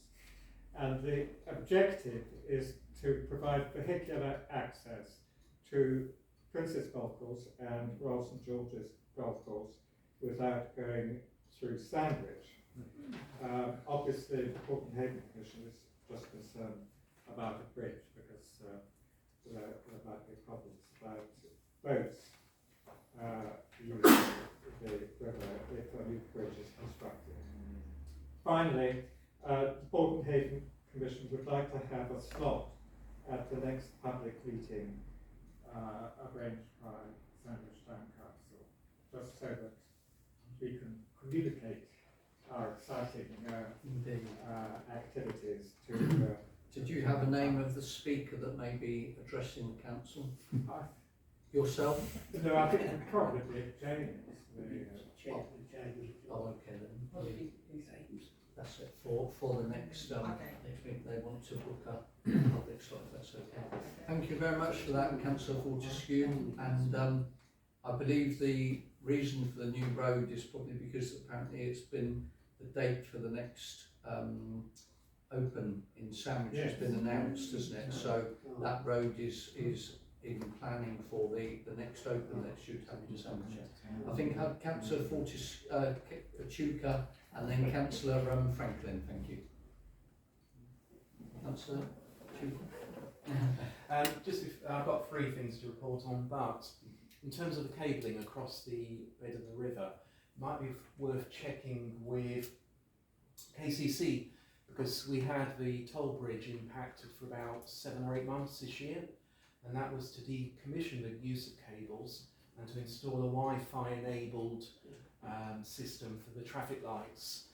And the objective is to provide vehicular access to Prince's Golf Course and Royal St George's Golf Course without going through Sandwich. Obviously, the Bolton Haven Commission is just concerned about a bridge because there might be problems about boats using the river if a new bridge is constructed. Finally, the Bolton Haven Commission would like to have a slot at the next public meeting arranged by Sandwich Town Council, just so that we can communicate our exciting activities to... Did you have a name of the speaker that may be addressing the council? Yourself? No, I think it'd probably be James. Oh, okay then. That's it for the next next meeting. They want to book up public slot. That's okay. Thank you very much for that, Councillor Fortescue. And I believe the reason for the new road is probably because apparently it's been the date for the next open in Sandwich has been announced, hasn't it? So that road is in planning for the next open that should happen in Sandwich. I think Councillor Fortescue and then Councillor Franklin. Thank you. Councillor I've got 3 things to report on, but in terms of the cabling across the bed of the river, it might be worth checking with KCC, because we had the toll bridge impacted for about 7 or 8 months this year, and that was to decommission the use of cables and to install a Wi-Fi enabled system for the traffic lights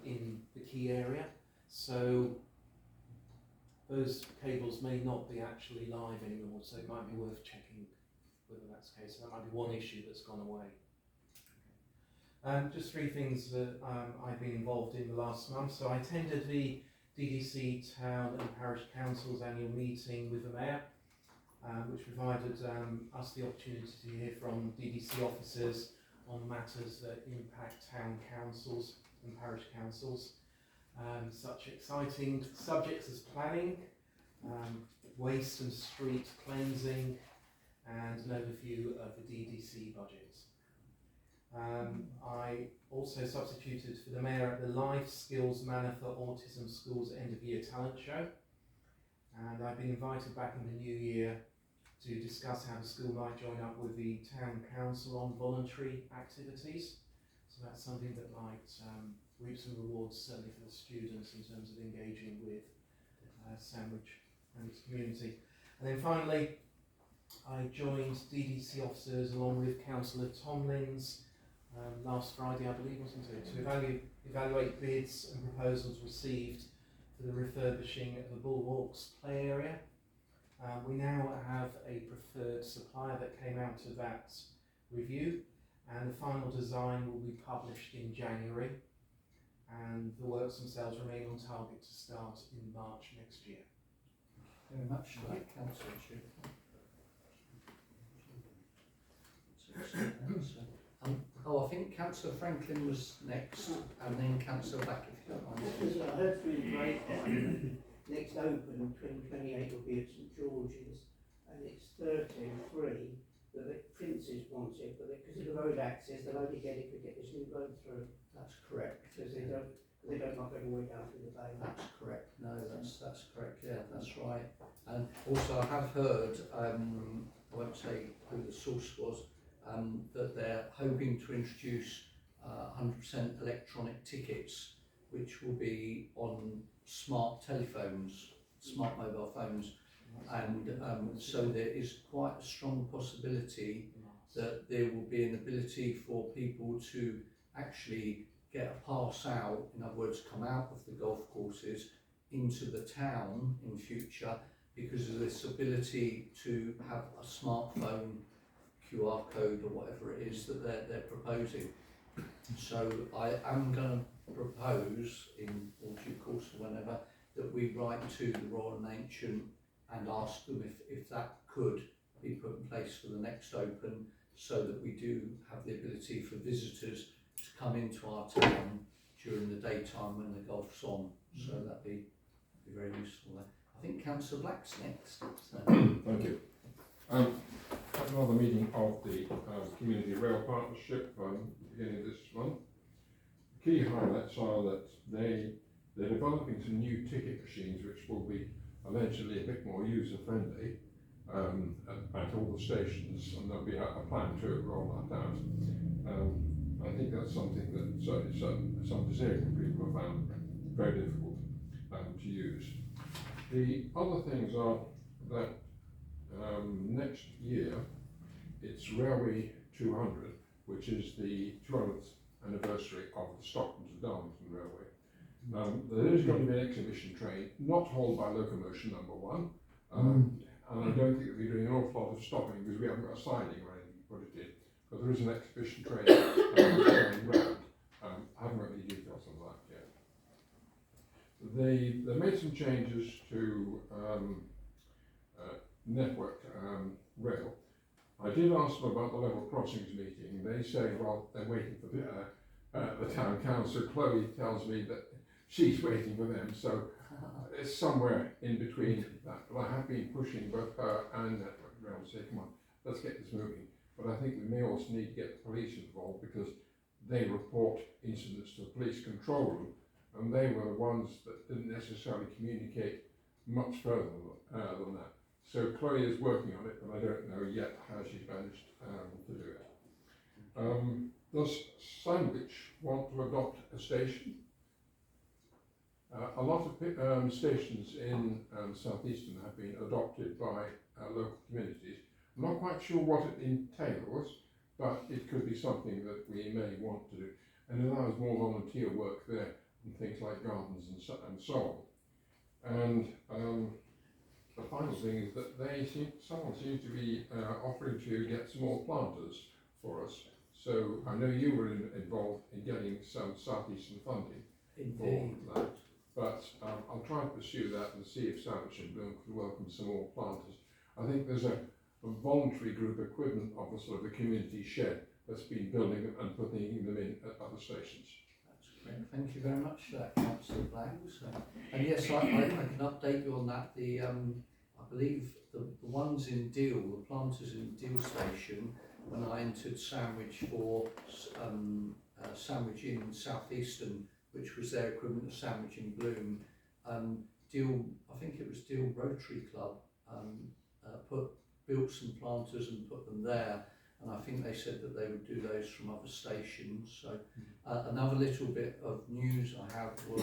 in the key area. So those cables may not be actually live anymore, so it might be worth checking whether that's the case. That might be one issue that's gone away. Just three things that I've been involved in the last month. So I attended the DDC Town and Parish Council's annual meeting with the Mayor, which provided us the opportunity to hear from DDC officers on matters that impact town councils and parish councils. Such exciting subjects as planning, waste and street cleansing, and an overview of the DDC budget. I also substituted for the Mayor at the Life Skills Manor for Autism School's end-of-year talent show, and I've been invited back in the new year to discuss how the school might join up with the Town Council on voluntary activities. So that's something that might reap some rewards, certainly for the students, in terms of engaging with Sandwich and its community. And then finally, I joined DDC officers along with Councillor Tomlins last Friday, I believe, wasn't it, to evaluate bids and proposals received for the refurbishing of the Bulwarks play area. We now have a preferred supplier that came out of that review, and the final design will be published in January, and the works themselves remain on target to start in March next year. Very much for that, Councillor. I think Councillor Franklin was next, and then Councillor Back, if you don't mind. I heard through the grapevine, next open 2028 will be at St George's, and it's 13.3, but the Princes want it, but because of the road access, they'll only get it if we get this new road through. That's correct. Because they don't knock it all the way down through the bay. That's correct. No, that's correct. Yeah, that's right. And also, I have heard, I won't say who the source was, that they're hoping to introduce 100% electronic tickets, which will be on smart telephones, smart mobile phones, and so there is quite a strong possibility that there will be an ability for people to actually get a pass out, in other words, come out of the golf courses into the town in future, because of this ability to have a smartphone QR code or whatever it is that they're proposing. So I am going to propose, in all due course or whenever, that we write to the Royal and Ancient and ask them if that could be put in place for the next open, so that we do have the ability for visitors to come into our town during the daytime when the golf's on. So that'd be very useful there. I think Councillor Black's next. So. Thank you. Had another meeting of the Community Rail Partnership beginning of this month. The key highlights are that they're developing some new ticket machines which will be allegedly a bit more user friendly at all the stations, and there'll be a plan to roll that out. I think that's something that some disabled people have found very difficult to use. The other things are that next year it's Railway 200, which is the 200th anniversary of the Stockton to Darlington Railway. There is going to be an exhibition train, not hauled by locomotion, number one, and I don't think we'll be doing an awful lot of stopping because we haven't got a siding or anything to put it in, but there is an exhibition train going round. I haven't got any details on that yet. They made some changes to Network Rail. I did ask them about the level crossings meeting. They say, well, they're waiting for the town council. Chloe tells me that she's waiting for them, so it's somewhere in between that. But I have been pushing both her and Network Rail to say, come on, let's get this moving. But I think we may also need to get the police involved, because they report incidents to the police control room, and they were the ones that didn't necessarily communicate much further than that. So Chloe is working on it, but I don't know yet how she's managed to do it. Does Sandwich want to adopt a station? A lot of stations in South Eastern have been adopted by local communities. I'm not quite sure what it entails, but it could be something that we may want to do. and allows more volunteer work there and things like gardens and so on. And the final thing is that someone seems to be offering to get some more planters for us. So I know you were involved in getting some southeastern funding Indeed. for that. But I'll try and pursue that and see if Sandwich and Bloom could welcome some more planters. I think there's a voluntary group equivalent of a sort of a community shed that's been building and putting them in at other stations. That's great. Thank you very much for that, Councillor Black. And yes, I can update you on that. I believe the ones in Deal, the planters in Deal Station, when I entered Sandwich for Sandwich in Southeastern, which was their equivalent of Sandwich in Bloom, Deal, I think it was Deal Rotary Club, built some planters and put them there, and I think they said that they would do those from other stations. So another little bit of news I have was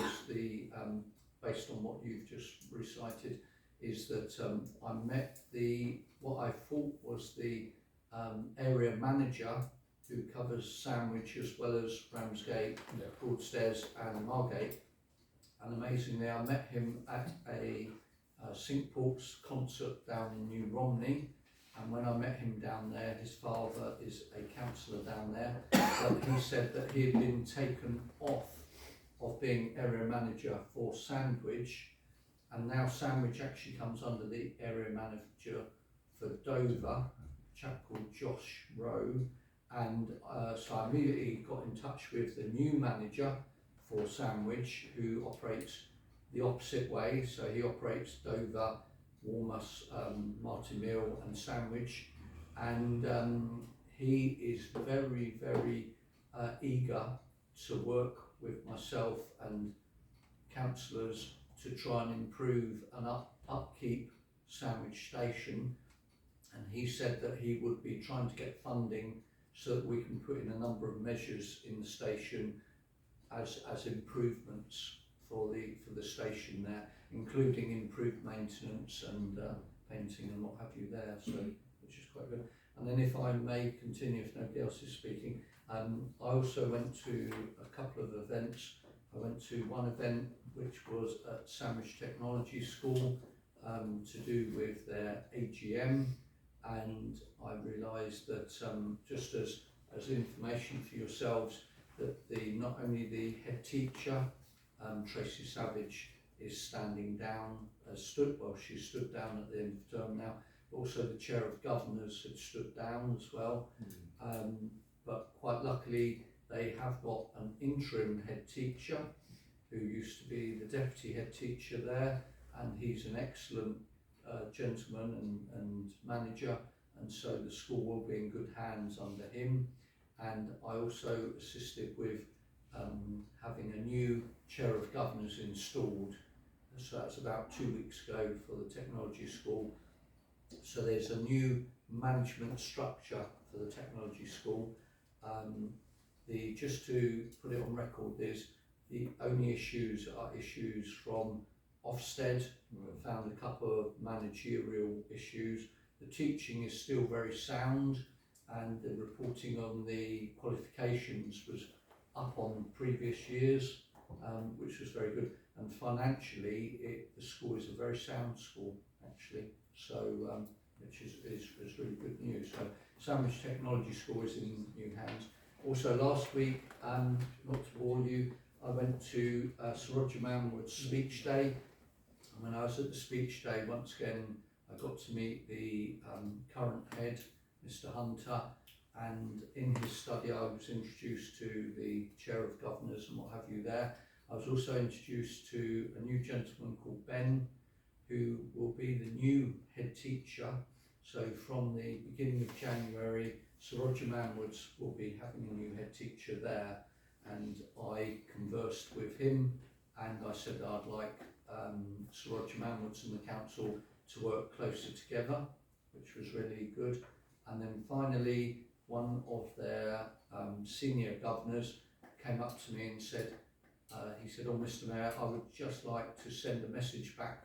based on what you've just recited, is that I met what I thought was the area manager who covers Sandwich as well as Ramsgate, Broadstairs and Margate, and amazingly I met him at a St Paul's concert down in New Romney, and when I met him down there, his father is a councillor down there, but he said that he had been taken off of being area manager for Sandwich, and now Sandwich actually comes under the area manager for Dover, a chap called Josh Rowe, and so I immediately got in touch with the new manager for Sandwich, who operates the opposite way. So he operates Dover, Warmous, Martin Mill and Sandwich, and he is very, very eager to work with myself and councillors to try and improve and upkeep Sandwich Station, and he said that he would be trying to get funding so that we can put in a number of measures in the station as improvements for the station there, including improved maintenance and painting and what have you there, so which is quite good. And then if I may continue, if nobody else is speaking, I also went to a couple of events. I went to one event which was at Sandwich Technology School to do with their AGM, and I realised that just as information for yourselves, that not only the head teacher, Tracy Savage, is standing down, she stood down at the end of term now, but also the chair of governors had stood down as well. But quite luckily they have got an interim head teacher who used to be the deputy head teacher there, and he's an excellent gentleman and manager, and so the school will be in good hands under him. And I also assisted with having a new chair of governors installed, so that's about 2 weeks ago for the technology school. So there's a new management structure for the technology school. Just to put it on record, the only issues are issues from Ofsted. We found a couple of managerial issues. The teaching is still very sound, and the reporting on the qualifications was up on previous years, which was very good. And financially, the school is a very sound school, actually, so which is really good news. So Sandwich Technology School is in new hands. Also last week, not to bore you, I went to Sir Roger Manwood's speech day. And when I was at the speech day, once again, I got to meet the current head, Mr. Hunter, and in his study I was introduced to the chair of governors and what have you there. I was also introduced to a new gentleman called Ben, who will be the new head teacher. So from the beginning of January, Sir Roger Manwoods will be having a new head teacher there, and I conversed with him and I said that I'd like Sir Roger Manwoods and the council to work closer together, which was really good. And then finally, one of their senior governors came up to me and said, he said, "Oh, Mr. Mayor, I would just like to send a message back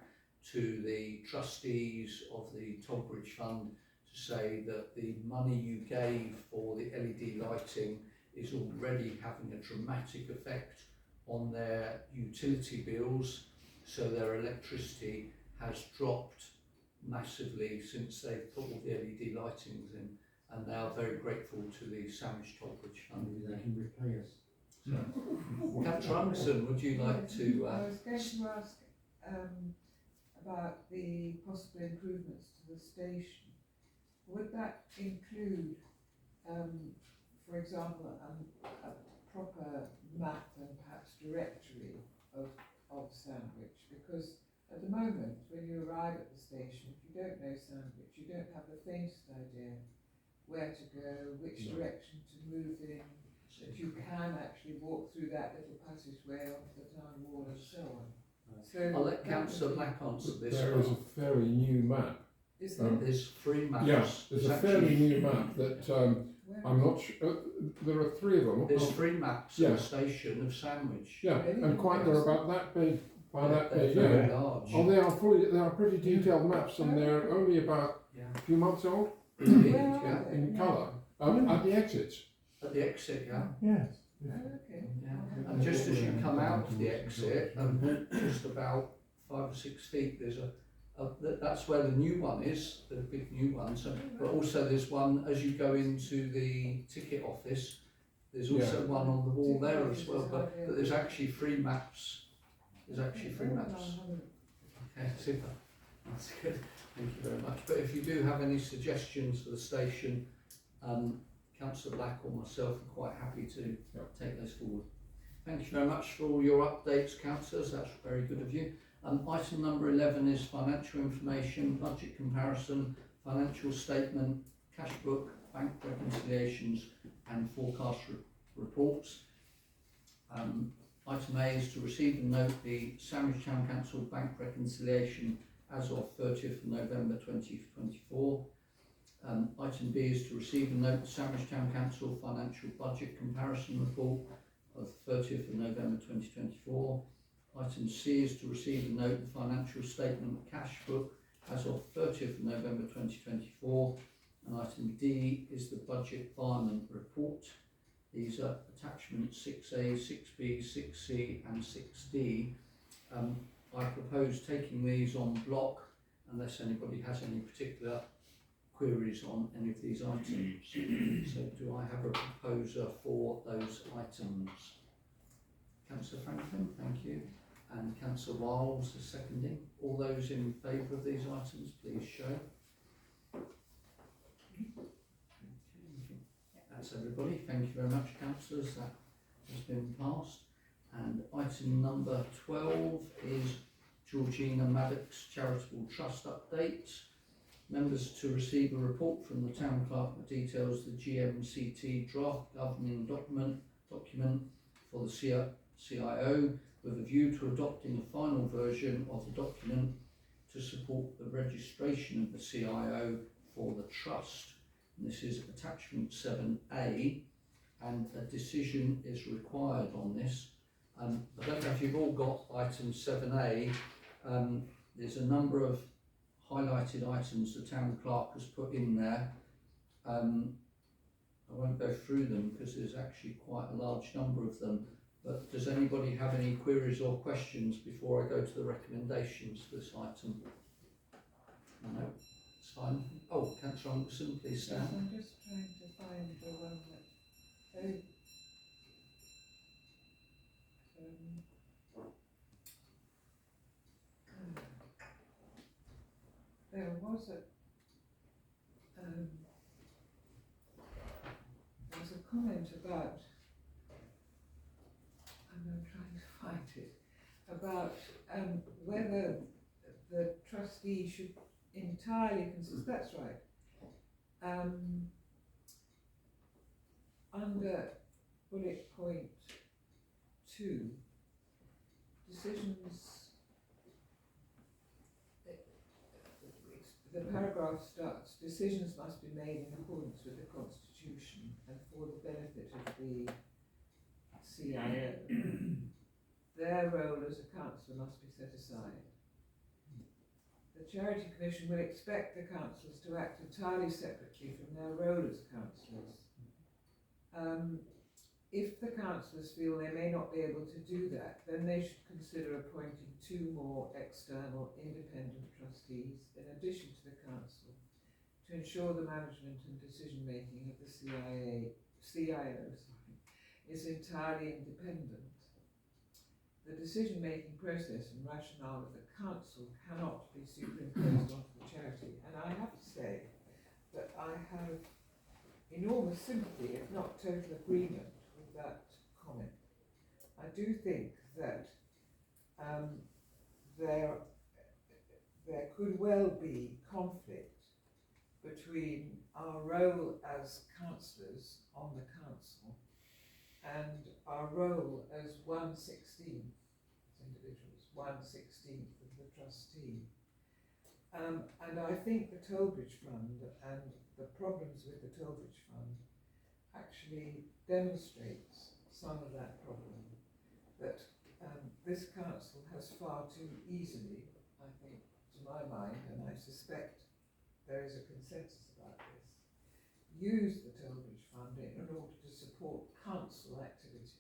to the trustees of the Togbridge Fund to say that the money you gave for the LED lighting is already having a dramatic effect on their utility bills, so their electricity has dropped massively since they've put all the LED lightings in, and they are very grateful to the Sandwich Tollbridge Fund. Maybe they can repay us. Councillor Anderson, would you like to? I was going to ask about the possible improvements to the station. Would that include, for example, a proper map and perhaps directory of Sandwich? Because at the moment, when you arrive at the station, if you don't know Sandwich, you don't have the faintest idea where to go, which direction to move in, that you can actually walk through that little passageway onto the town wall and so on. So I'll let Councillor Black answer this. There is a fairly new map. Is there? There's 3 maps. Yes, there's a fairly new map that I'm not sure. There are 3 of them. There's 3 maps of the station of Sandwich. Yeah, and quite they're about that big. By that They're big, very yeah. large. Oh, they are pretty detailed maps, and they're only about a few months old Indeed, Where are yeah. they? in colour. At the exits. At the exit, yeah. Yes. Oh, okay. Yeah. And just as you come out of the exit, just about 5 or 6 feet, there's that's where the new one is, the big new one. So, but also there's one as you go into the ticket office. There's also one on the wall there as well. But there's actually 3 maps. There's actually 3 maps. Okay, super. That's good. Thank you very much. But if you do have any suggestions for the station, Councillor Black or myself are quite happy to take those forward. Thank you very much for all your updates, councillors. That's very good of you. Item number 11 is financial information, budget comparison, financial statement, cash book, bank reconciliations and forecast reports. Item A is to receive and note the Sandwich Town Council bank reconciliation as of 30th of November 2024. Item B is to receive and note the Sandwich Town Council financial budget comparison report of 30th of November 2024. Item C is to receive and note the financial statement cash book as of 30th of November 2024. And item D is the budget fireman report. These are attachments 6A, 6B, 6C and 6D. I propose taking these on block unless anybody has any particular queries on any of these items. So do I have a proposer for those items? Councillor Franklin, thank you. And Councillor Wiles is seconding. All those in favour of these items, please show. That's everybody. Thank you very much, councillors. That has been passed. And item number 12 is Georgina Maddox Charitable Trust update. Members to receive a report from the Town Clerk that details the GMCT draft governing document for the CIO with a view to adopting a final version of the document to support the registration of the CIO for the trust. And this is attachment 7A, and a decision is required on this. I don't know if you've all got item 7A. There's a number of highlighted items the Town Clerk has put in there. I won't go through them because there's actually quite a large number of them. But does anybody have any queries or questions before I go to the recommendations for this item? No, it's fine. Oh, Councillor Anderson, please stand. Yes, I'm just trying to find the one that. There was a comment about, and I'm trying to find it, about whether the trustee should entirely consist. That's right. Under bullet point 2, decisions. The paragraph starts, decisions must be made in accordance with the Constitution and for the benefit of the CIO. Their role as a councillor must be set aside. The Charity Commission will expect the councillors to act entirely separately from their role as councillors. if the councillors feel they may not be able to do that, then they should consider appointing 2 more external independent trustees in addition to the council to ensure the management and decision making of the CIO is entirely independent. The decision making process and rationale of the council cannot be superimposed onto the charity, and I have to say that I have enormous sympathy, if not total agreement, with that comment. I do think that there could well be conflict between our role as councillors on the council and our role as 1/16 individuals, 1/16 of the trustee. And I think the Tollbridge Fund and the problems with the Tollbridge Fund actually demonstrates some of that problem, that this council has far too easily, I think, to my mind, and I suspect there is a consensus about this, used the Tollbridge Fund in order to support council activities.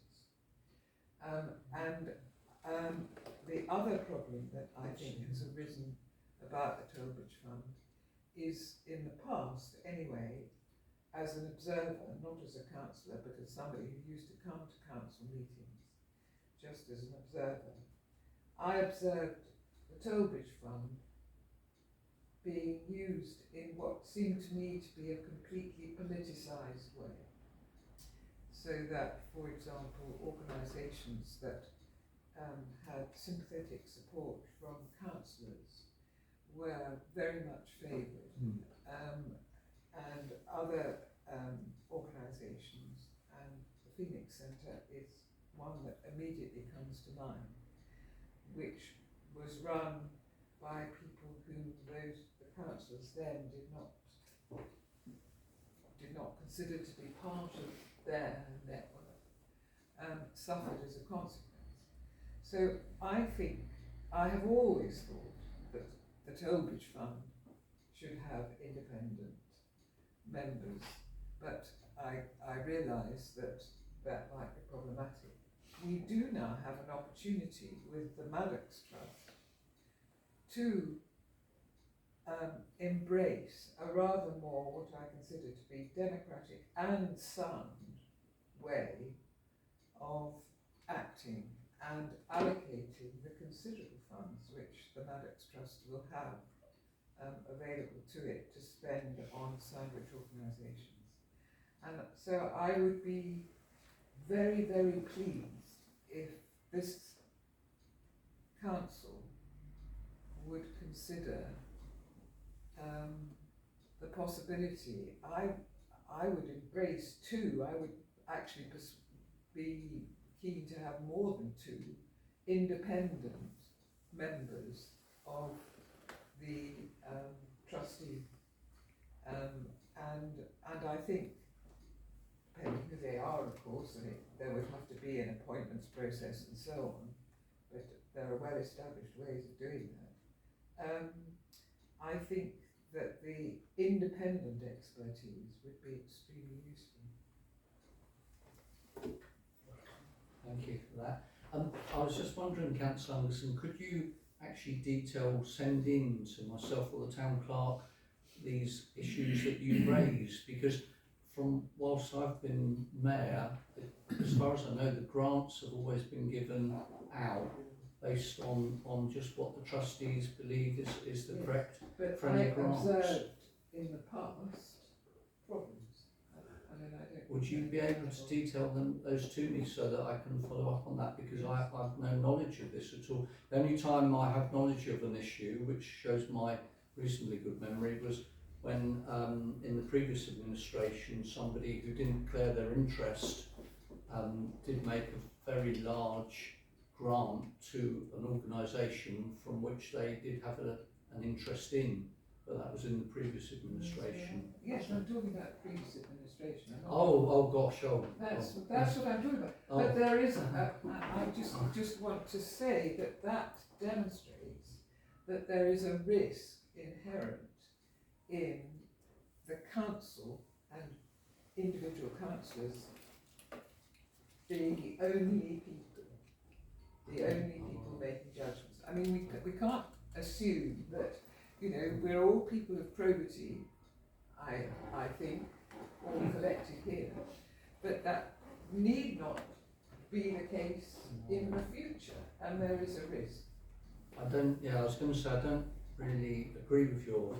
The other problem that I think has arisen about the Tollbridge Fund is, in the past anyway, as an observer, not as a councillor, but as somebody who used to come to council meetings, just as an observer, I observed the Tollbridge Fund being used in what seemed to me to be a completely politicised way. So that, for example, organisations that had sympathetic support from councillors were very much favoured, and other organisations, and the Phoenix Centre is one that immediately comes to mind, which was run by people whom the councillors then did not consider to be part of their network, suffered as a consequence. So I think, I have always thought that the Tollbridge Fund should have independent members, but I realise that that might be problematic. We do now have an opportunity with the Maddox Trust to embrace a rather more, what I consider to be, democratic and sound way of acting and allocating the considerable funds which the Maddox Trust will have available to it to spend on sandwich organisations. And so I would be very, very pleased if this council would consider the possibility. I would embrace 2. I would actually be keen to have more than 2 independent members of the trustee, and I think, depending who they are, of course, and there would have to be an appointments process and so on, but there are well-established ways of doing that. I think that the independent expertise would be extremely useful. Thank you for that. I was just wondering, Councillor Anderson, could you actually send in to myself or the town clerk these issues that you raised? Because from whilst I've been mayor, as far as I know, the grants have always been given out based on just what the trustees believe is the correct friendly grants. But I observed in the past problems. Would you be able to detail those to me so that I can follow up on that, because I have no knowledge of this at all. The only time I have knowledge of an issue, which shows my reasonably good memory, was when in the previous administration somebody who didn't declare their interest did make a very large grant to an organisation from which they did have an interest in, but that was in the previous administration. Yes, I'm talking about the previous administration. Oh gosh, That's what I'm talking about. Oh. But there is, I just want to say that demonstrates that there is a risk inherent in the council and individual councillors being the only people making judgments. I mean, we can't assume that, you know, we're all people of probity, I think, all collected here, but that need not be the case in the future, and there is a risk. I was going to say, I don't really agree with your,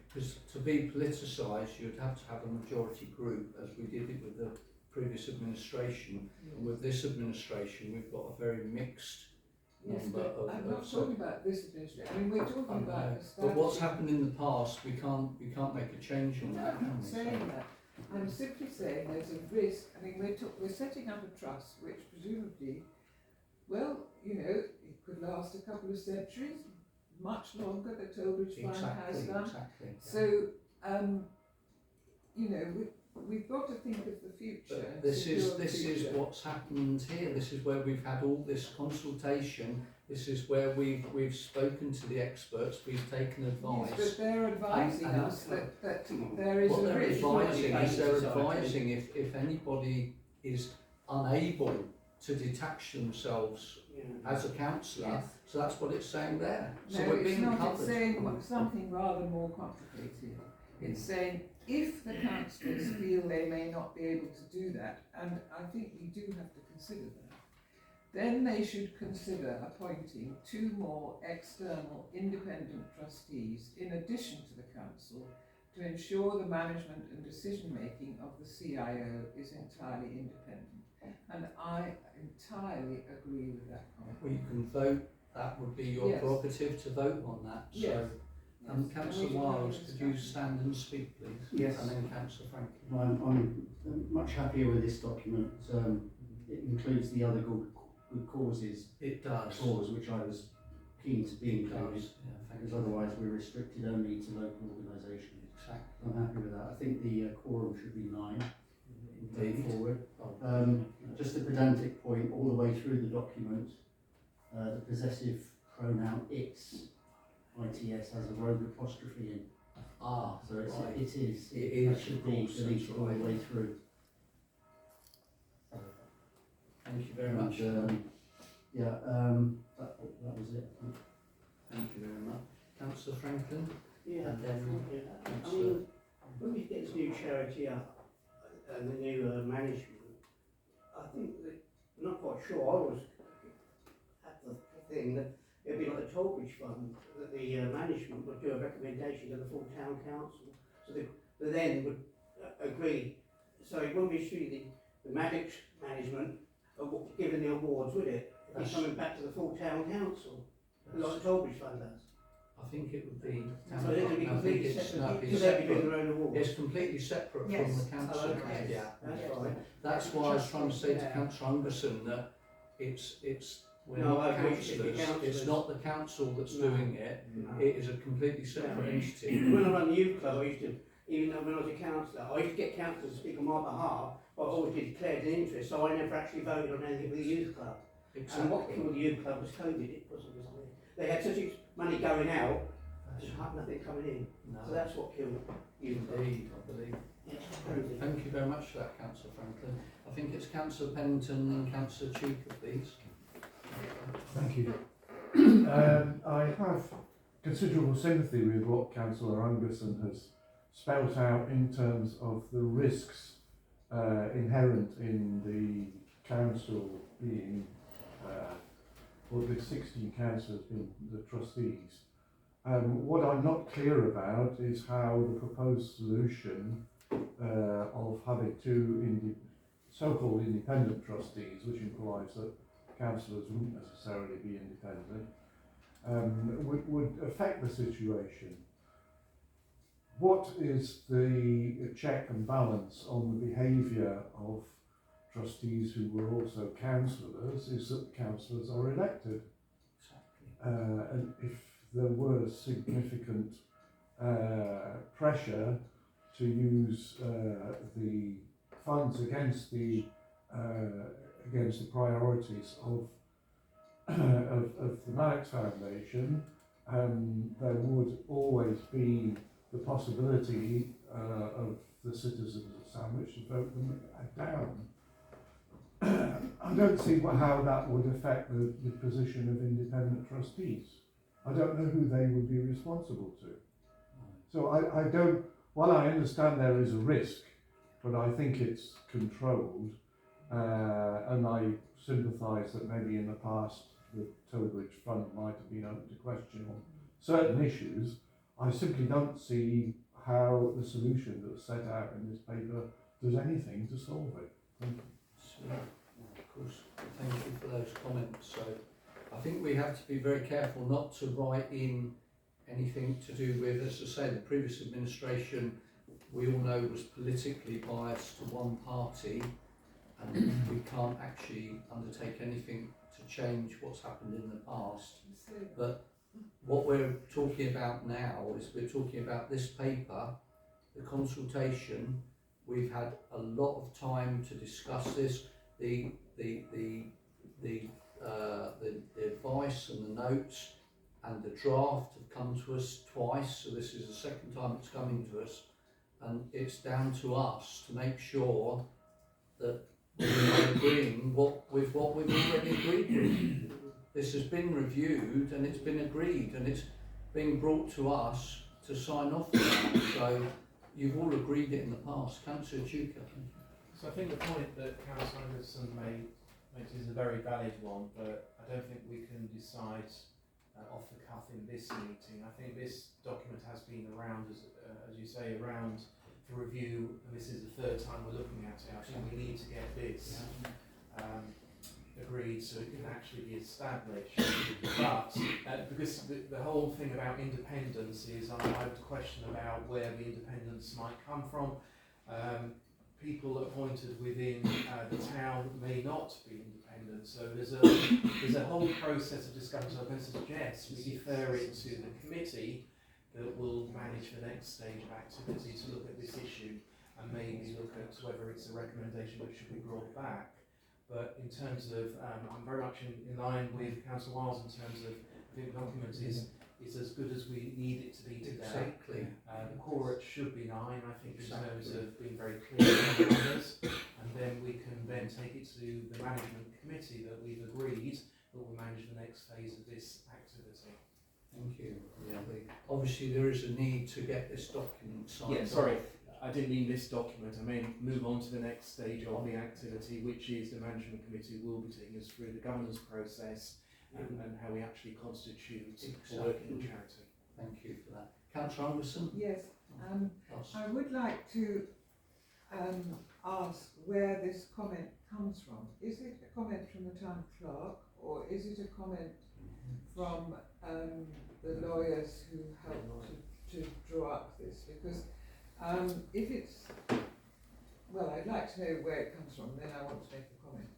because to be politicised, you'd have to have a majority group, as we did it with the previous administration. And with this administration, we've got a very mixed Yes, number but of. I'm not talking about this administration. I mean, we're talking about. But what's happened in the past, we can't make a change on that. I'm not saying that. I'm simply saying there's a risk. I mean, we're setting up a trust which presumably, well, you know, it could last a couple of centuries, much longer, the Cllr Gray has done. Exactly. So, you know, we've got to think of the future. But this is what's happened here. This is where we've had all this consultation. This is where we've spoken to the experts. We've taken advice. Yes, but they're advising us that there is what a they're risk. advising is they're advising if anybody is unable to detach themselves as a councillor. Yes. So that's what it's saying there. So No, we're it's being not. covered. It's saying something rather more complicated. It's saying if the councillors feel they may not be able to do that, and I think we do have to consider that, then they should consider appointing 2 more external independent trustees in addition to the council to ensure the management and decision making of the CIO is entirely independent. And I entirely agree with that comment. Well, you can vote. That would be your Yes. prerogative to vote on that. So. Yes. Councillor Wiles, could you stand and speak, please? Yes. And then Councillor Franklin. I'm much happier with this document. It includes the other good causes It does. clause, which I was keen to be included, Yeah, thank because you. otherwise we're restricted only to local organisations. Exactly. I'm happy with that. I think the quorum should be 9 going Indeed. forward. Just a pedantic point all the way through the document, the possessive pronoun its has a rogue apostrophe in. So it's, right. it is. It is, That should of be course, deleted that's all the right. way through. Thank you very much. That was it. Thank you very much. Councillor Franklin? Yeah. And then I mean, when we get this new charity up and the new management, I think that, I'm not quite sure, I was at the thing that it'd be like the Tollbridge Fund, that the management would do a recommendation to the full town council, so they then would agree. So it wouldn't be strictly the Maddox management giving the awards, would it? It'd be coming back to the full town council, like the Tollbridge Fund does. I think it would be. So it would be completely separate, because they'd be doing their own awards. It's completely separate Yes. from the council. Oh, okay. Yeah. That's Yes. fine. That's why I was trying to say to Councillor Hungerson that we're No, I not agree, it's the councillors. It's councillors. not the council that's No. doing it. No. It is a completely separate entity. When I run the youth club, I used to, even though when I was a councillor, I used to get councillors to speak on my behalf, but I always declared an interest, so I never actually voted on anything with the youth club. And what killed the youth club was COVID, it wasn't. They had such money going out, just nothing coming in. No. So that's what killed youth club. Indeed, I believe. Yeah, crazy. Thank you very much for that, Councillor Franklin. I think it's Councillor Pennington and Councillor Cheeker, please. Thank you. I have considerable sympathy with what Councillor Angerson has spelt out in terms of the risks inherent in the council being, or the 16 councillors being the trustees. What I'm not clear about is how the proposed solution of having 2 so-called independent trustees, which implies that councillors wouldn't necessarily be independent, would affect the situation. What is the check and balance on the behaviour of trustees who were also councillors is that councillors are elected. And if there were significant pressure to use the funds against the priorities of the Maddox Foundation, there would always be the possibility of the citizens of Sandwich to vote them down. I don't see how that would affect the position of independent trustees. I don't know who they would be responsible to. So I don't, while I understand there is a risk, but I think it's controlled, and I sympathise that maybe in the past the Tilbridge Fund might have been open to question on certain issues. I simply don't see how the solution that's set out in this paper does anything to solve it. Thank you. So, of course, thank you for those comments. So I think we have to be very careful not to write in anything to do with, as I say, the previous administration, we all know, was politically biased to one party, and we can't actually undertake anything to change what's happened in the past. But what we're talking about now is we're talking about this paper, the consultation. We've had a lot of time to discuss this. The advice and the notes and the draft have come to us twice, so this is the second time it's coming to us, and it's down to us to make sure that we're agreeing with what we've already agreed with. This has been reviewed and it's been agreed, and it's being brought to us to sign off on. So you've all agreed it in the past. Councillor Duca. So I think the point that Councillor Anderson makes is a very valid one, but I don't think we can decide off the cuff in this meeting. I think this document has been around, as you say, around for review, and this is the third time we're looking at it. I think we need to get this agreed so it can actually be established. But because the whole thing about independence is, I have a question about where the independence might come from. People appointed within the town may not be independent, so there's a whole process of discussion. So I'm going to suggest we defer it to the committee that will manage the next stage of activity to look at this issue and maybe look at whether it's a recommendation that should be brought back. But in terms of, I'm very much in line with Councillor Wiles in terms of, I think the document is as good as we need it to be today. Exactly. The core should be 9, I think, in terms of being very clear on the numbers, and then we can then take it to the management committee that we've agreed that will manage the next phase of this activity. Thank you. Yeah. Obviously there is a need to get this document signed off. Sorry, I didn't mean this document, I mean move on to the next stage of the activity, which is the management committee will be taking us through the governance process and how we actually constitute a working charity. Thank you for that. Councillor Anderson? Yes, I would like to ask where this comment comes from. Is it a comment from the town clerk, or is it a comment from the lawyers who helped to draw up this? Because if it's, well, I'd like to know where it comes from, then I want to make a comment.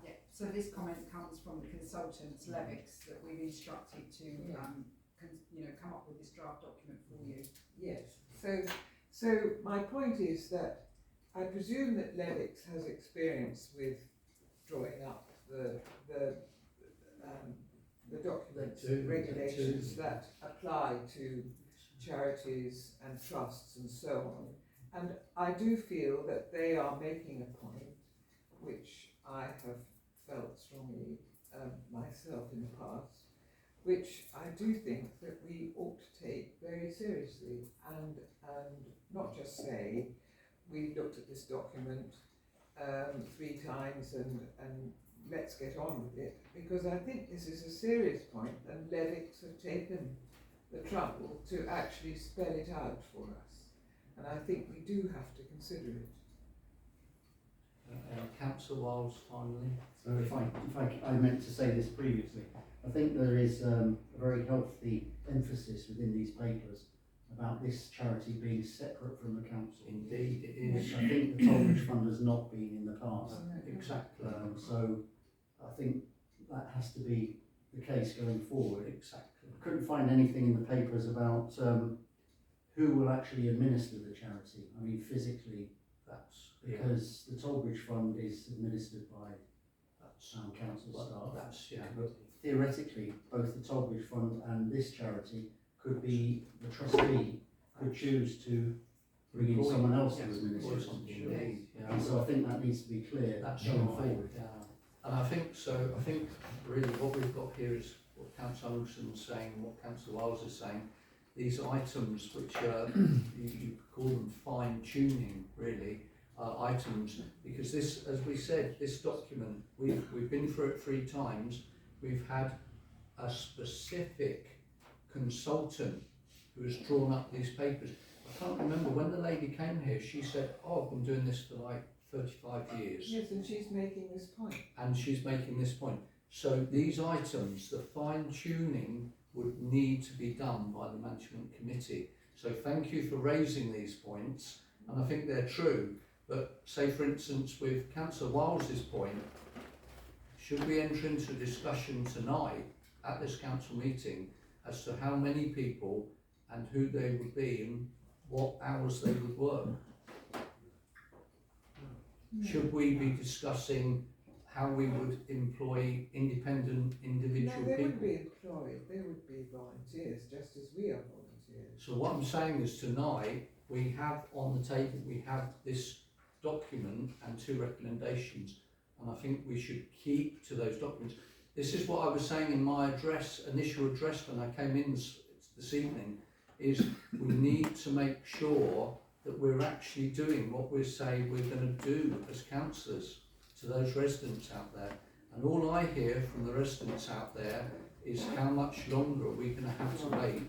Yeah, so this comment comes from the consultants, Levix, that we've instructed to come up with this draft document for you. Yes, so my point is that I presume that Levix has experience with drawing up the documents and regulations that apply to charities and trusts and so on. And I do feel that they are making a point which I have felt strongly myself in the past, which I do think that we ought to take very seriously and not just say we looked at this document 3 times and let's get on with it, because I think this is a serious point and Levix have taken the trouble to actually spell it out for us, and I think we do have to consider it. Councillor Wiles, finally. So if I meant to say this previously, I think there is a very healthy emphasis within these papers about this charity being separate from the council. Indeed, it is. Which I think the Tilbridge Fund has not been in the past. Exactly. So I think that has to be the case going forward. Exactly. I couldn't find anything in the papers about who will actually administer the charity. I mean, physically, that's because the Tilbridge Fund is administered by council staff. That's But theoretically, both the Tilbridge Fund and this charity could be, the trustee could choose to bring in someone else to administer something. Indeed, And so I think that needs to be clear that's going right. forward. And I think so. I think really what we've got here is what Councillor Anderson's saying, and what Councillor Wiles is saying. These items, which are you call them fine tuning, really, items, because this, as we said, this document we've been through it 3 times. We've had a specific consultant who has drawn up these papers. I can't remember when the lady came here. She said, "Oh, I've been doing this for like 35 years." Yes, and she's making this point. And she's making this point. So these items, the fine tuning would need to be done by the management committee. So thank you for raising these points, and I think they're true. But say for instance with Councillor Wiles's point, should we enter into a discussion tonight at this council meeting as to how many people and who they would be and what hours they would work? Should we be discussing how we would employ independent individual No, they people? would be employed, they would be volunteers, just as we are volunteers. So what I'm saying is tonight, we have on the table, we have this document and 2 recommendations, and I think we should keep to those documents. This is what I was saying in my initial address when I came in this evening, is we need to make sure that we're actually doing what we're saying we're going to do as councillors to those residents out there. And all I hear from the residents out there is how much longer are we going to have to wait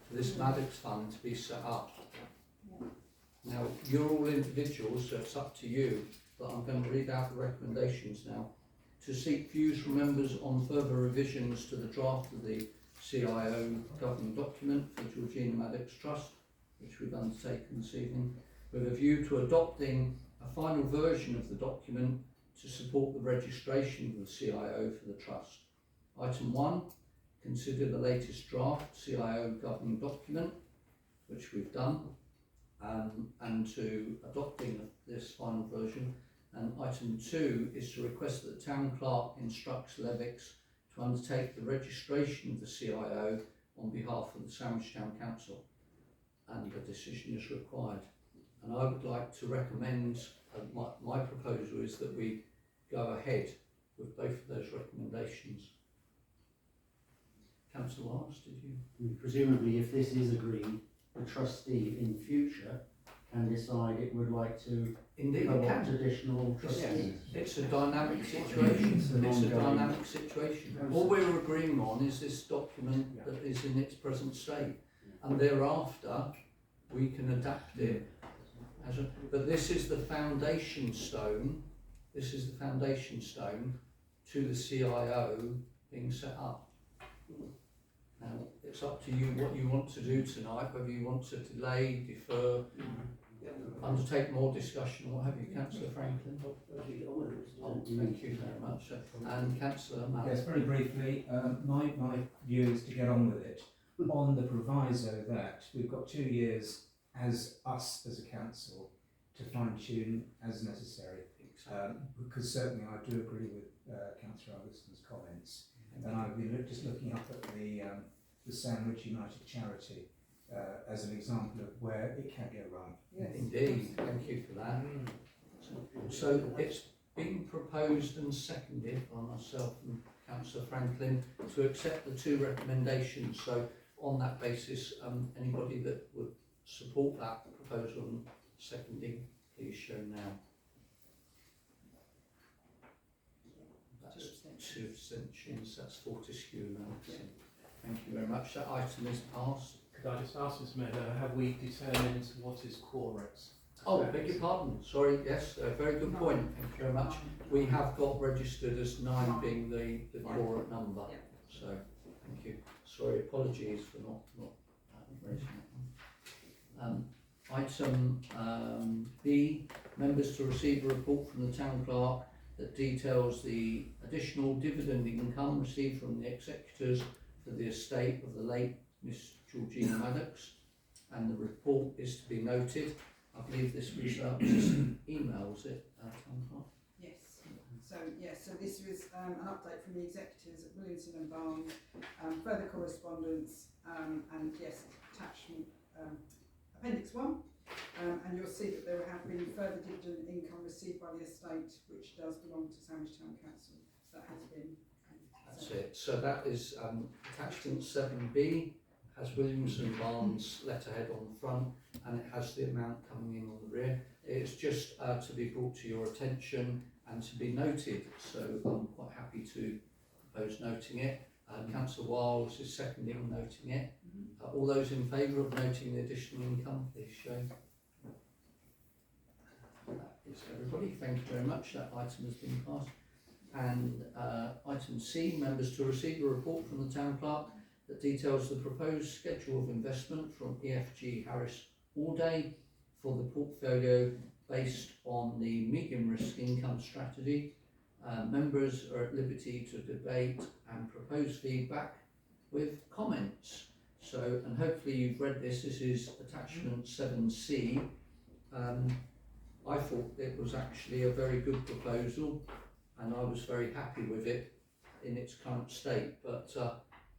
for this Maddox Fund to be set up. Now, you're all individuals, so it's up to you, but I'm going to read out the recommendations now. To seek views from members on further revisions to the draft of the CIO governing document for the Georgina Maddox Trust, which we've undertaken this evening, with a view to adopting a final version of the document to support the registration of the CIO for the Trust. Item 1, consider the latest draft CIO governing document, which we've done, and to adopting this final version. And item 2 is to request that the Town Clerk instructs Levics to undertake the registration of the CIO on behalf of the Sandwich Town Council, and a decision is required. And I would like to recommend, my proposal is that we go ahead with both of those recommendations. Councillor Wiles, did you? Presumably, if this is agreed, the trustee in future can decide it would like to Indeed, co it opt can. additional trustees. It's a dynamic situation. It's an It's a ongoing dynamic situation. All we're agreeing on is this document that is in its present state, and thereafter we can adapt it. But this is the foundation stone. This is the foundation stone to the CIO being set up. Now it's up to you what you want to do tonight. Whether you want to delay, defer, undertake more discussion, or what have you, Councillor Franklin? Oh, thank you very much. And Councillor Mallow. Yes, very briefly, my view is to get on with it on the proviso that we've got 2 years as us as a council to fine tune as necessary. Because certainly I do agree with Councillor Alderson's comments, and I've been just looking up at the Sandwich United charity as an example of where it can go wrong. Yes. Indeed, thank you for that. So it's been proposed and seconded by myself and Councillor Franklin to accept the 2 recommendations. So on that basis, anybody that would support that proposal and seconding, please show now. That's 2 abstentions, that's Fortescue now. Thank you very much. That item is passed. Could I just ask, Mr. Mayor, have we determined what is Quorex? Oh, beg your pardon. Sorry, yes, a very good point. Thank you very much. We have got registered as 9 being the core number. So, thank you. Sorry, apologies for not raising that one. Item B, members to receive a report from the Town Clerk that details the additional dividend income received from the executors for the estate of the late Miss Georgina Maddox, and the report is to be noted. I believe this was just an email, was it, Town Clerk? Yes. So this was an update from the executors at Williamson and Barnes, further correspondence, and yes, attachment appendix 1. And you'll see that there have been further dividend income received by the estate, which does belong to Sandwich Town Council. that has been. That's it. So that is attachment 7B, has Williamson Barnes letterhead on the front, and it has the amount coming in on the rear. It's just to be brought to your attention and to be noted. So I'm quite happy to propose noting it. Councillor Wiles is seconding noting it. All those in favour of noting the additional income, please show. That is everybody. Thank you very much. That item has been passed. And item C, members to receive a report from the Town Clerk that details the proposed schedule of investment from EFG Harris Allday for the portfolio based on the medium risk income strategy. Members are at liberty to debate and propose feedback with comments. So, and hopefully you've read this. This is attachment 7C. I thought it was actually a very good proposal, and I was very happy with it in its current state. But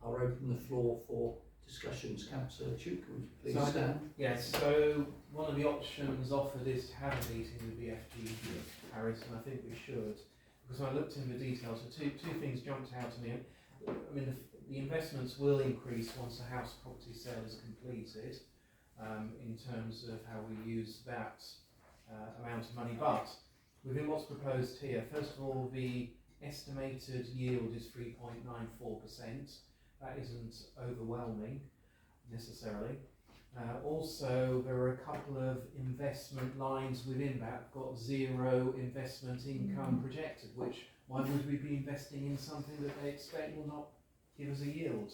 I'll open the floor for discussions. Councillor Chuka, would you please stand? Yes, so one of the options offered is to have a meeting with the FG Harris, and I think we should, because I looked in the details. So two things jumped out to me. I mean, the investments will increase once the house property sale is completed, in terms of how we use that amount of money. But within what's proposed here, first of all, the estimated yield is 3.94%. That isn't overwhelming necessarily. Also, there are a couple of investment lines within that got zero investment income projected, which why would we be investing in something that they expect will not give us a yield?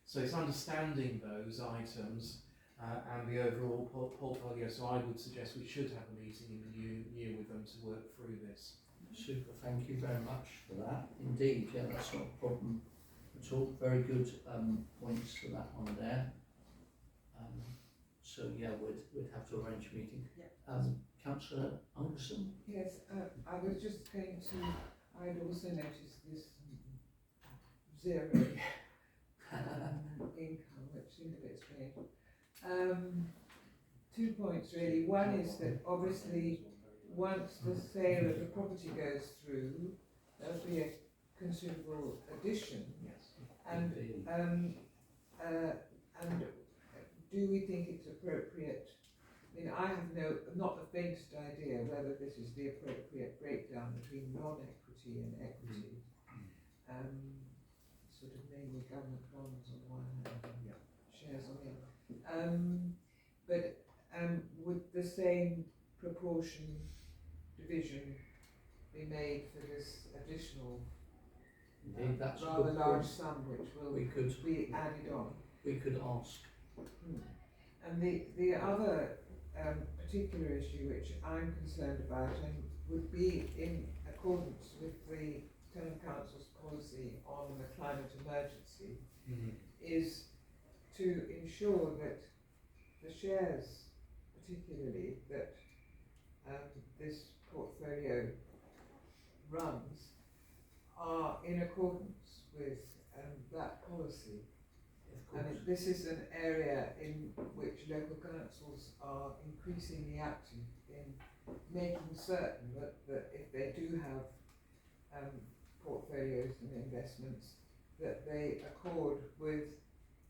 So it's understanding those items and the overall portfolio. So I would suggest we should have a meeting in the new year with them to work through this. Super, thank you very much for that. Indeed, yeah, that's not a problem at all. Very good points for that one there. So yeah, we'd have to arrange a meeting. Yeah. Councillor Anderson? Yes, I was just going to, I'd also noticed this zero income, which seemed a bit strange. 2 points really. One is that obviously once the sale of the property goes through, there'll be a considerable addition. Yes. And do we think it's appropriate? I mean, I have not the faintest idea whether this is the appropriate breakdown between non-equity and equity. Sort of mainly government bonds on one hand, shares on the other. But would the same proportion division be made for this additional that's rather large sum which will be added on? We could ask. And the other particular issue which I'm concerned about and would be in accordance with the Town Council's policy on the climate emergency is to ensure that the shares, particularly that this portfolio runs, are in accordance with that policy. And this is an area in which local councils are increasingly active in making certain that if they do have portfolios and investments, that they accord with,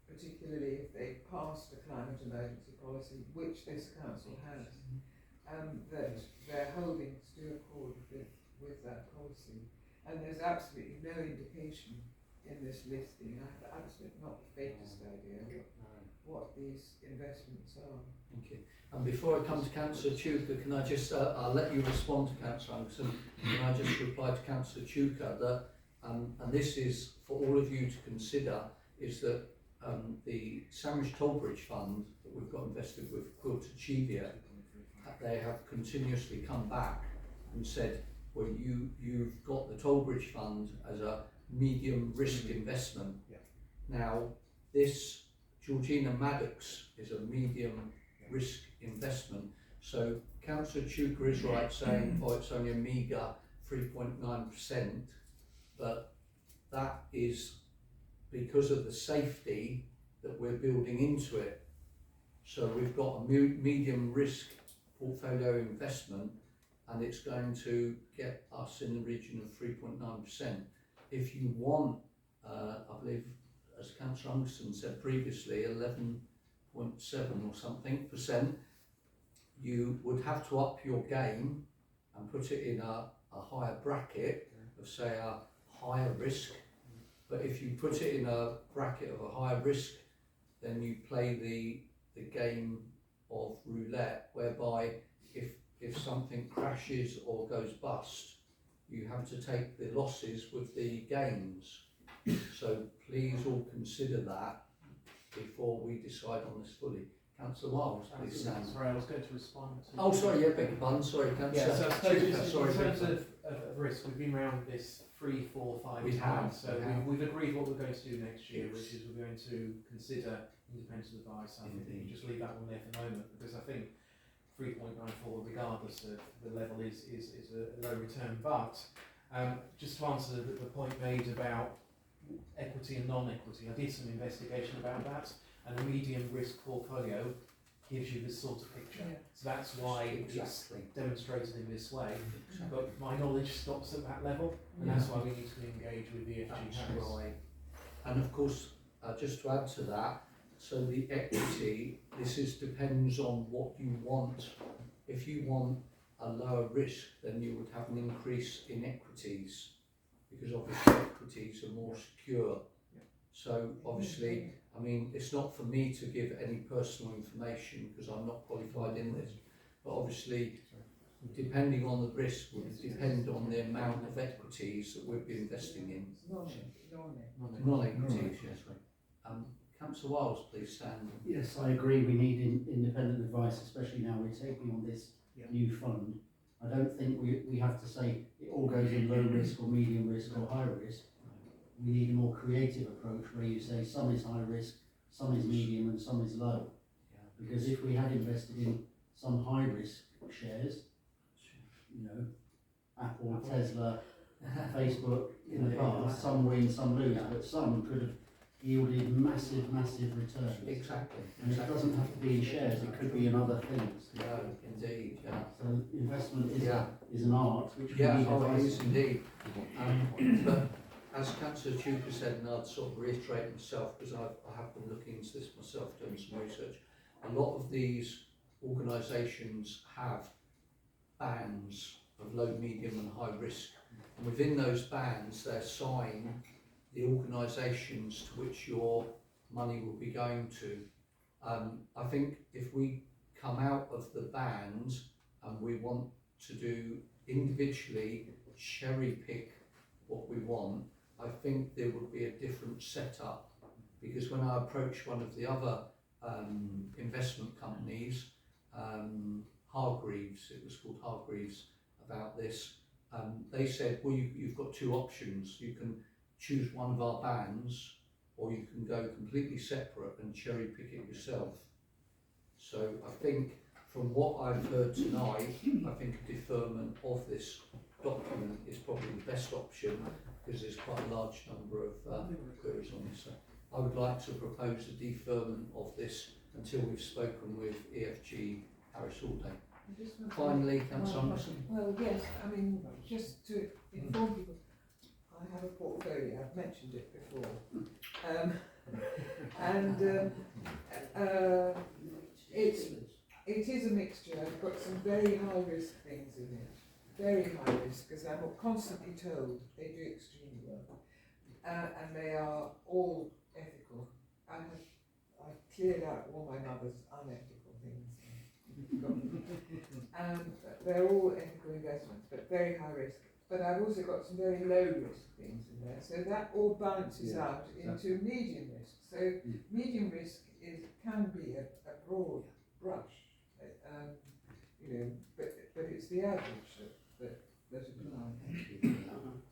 particularly if they pass the climate emergency policy, which this council has, that their holdings do accord with that policy. And there's absolutely no indication in this listing. I have absolutely not the faintest idea what these investments are. Thank you. And before I come to Councillor Chuka, can I just, I'll let you respond to Councillor Anderson, can I just reply to Councillor Chuka that, and this is for all of you to consider, is that the Sandwich Tollbridge Fund that we've got invested with Quilter Chivia, they have continuously come back and said, well, you've got the Tollbridge Fund as a medium risk investment. Now, this Georgina Maddox is a medium risk investment. So Councillor Chuka is right saying, oh, it's only a meagre 3.9%, but that is because of the safety that we're building into it. So we've got a medium risk portfolio investment, and it's going to get us in the region of 3.9%. if you want, I believe, as Councillor Anderson said previously, 11.7 or something %, you would have to up your game and put it in a higher bracket of, say, a higher risk. But if you put it in a bracket of a higher risk, then you play the game of roulette, whereby if something crashes or goes bust, you have to take the losses with the gains. So please all consider that before we decide on this fully. Councillor Wiles, please stand. Sorry, I was going to respond to... Oh, sorry, yeah, beg your pardon, sorry, Councillor. Yeah, so I suppose just Sorry, in terms of risk, we've been around this 3, 4, 5 We times. have, So we've agreed what we're going to do next year, which is we're going to consider independent advice. I think we just leave that one there for the moment, because I think 3.94, regardless of the level, is a low return. But just to answer the point made about equity and non-equity, I did some investigation about that, and a medium risk portfolio gives you this sort of picture. Yeah. So that's why it's demonstrated in this way. But my knowledge stops at that level, and that's why we need to engage with the FG Harris. Right. And of course, just to add to that, so the equity, depends on what you want. If you want a lower risk, then you would have an increase in equities, because obviously equities are more secure. So obviously, I mean, it's not for me to give any personal information because I'm not qualified in this, but obviously, depending on the risk would depend on the amount of equities that we'd be investing in. Non-equities, yes. Councillor Wiles, please stand. Yes, I agree, we need independent advice, especially now we're taking on this new fund. I don't think we have to say it all goes in low risk or medium risk or high risk. We need a more creative approach where you say some is high risk, some is medium and some is low. Because if we had invested in some high risk shares, you know, Apple, Tesla, Facebook in the past, some win, some lose, but some could have yielded massive returns. Exactly. And it doesn't have to be in shares, it could be in other things. No, indeed, yeah. So investment is an art, which we Yeah, need oh, it advice is on. indeed. But as Councillor Tuker said, and I'd sort of reiterate myself, because I have been looking into this myself, doing some research, a lot of these organisations have bands of low, medium and high risk. And within those bands, they assign the organisations to which your money will be going to. I think if we come out of the bands and we want to do individually cherry pick what we want, I think there would be a different setup, because when I approached one of the other investment companies, Hargreaves, it was called Hargreaves, about this, they said, well, you've got two options. You can choose one of our bands, or you can go completely separate and cherry pick it yourself. So I think from what I've heard tonight, I think a deferment of this document is probably the best option, because there's quite a large number of queries on this. So I would like to propose a deferment of this until we've spoken with EFG Harris Allday. Finally, Councillor Anderson. Well, yes, I mean, just to inform people, I have a portfolio, I've mentioned it before. It is a mixture. I've got some very high risk things in it. Very high risk, because I'm constantly told they do extremely well. And they are all ethical. I've cleared out all my mother's unethical things. They're all ethical investments, but very high risk. But I've also got some very low risk things in there, so that all balances out into medium risk. So medium risk can be a broad brush, you know, but it's the average that applies.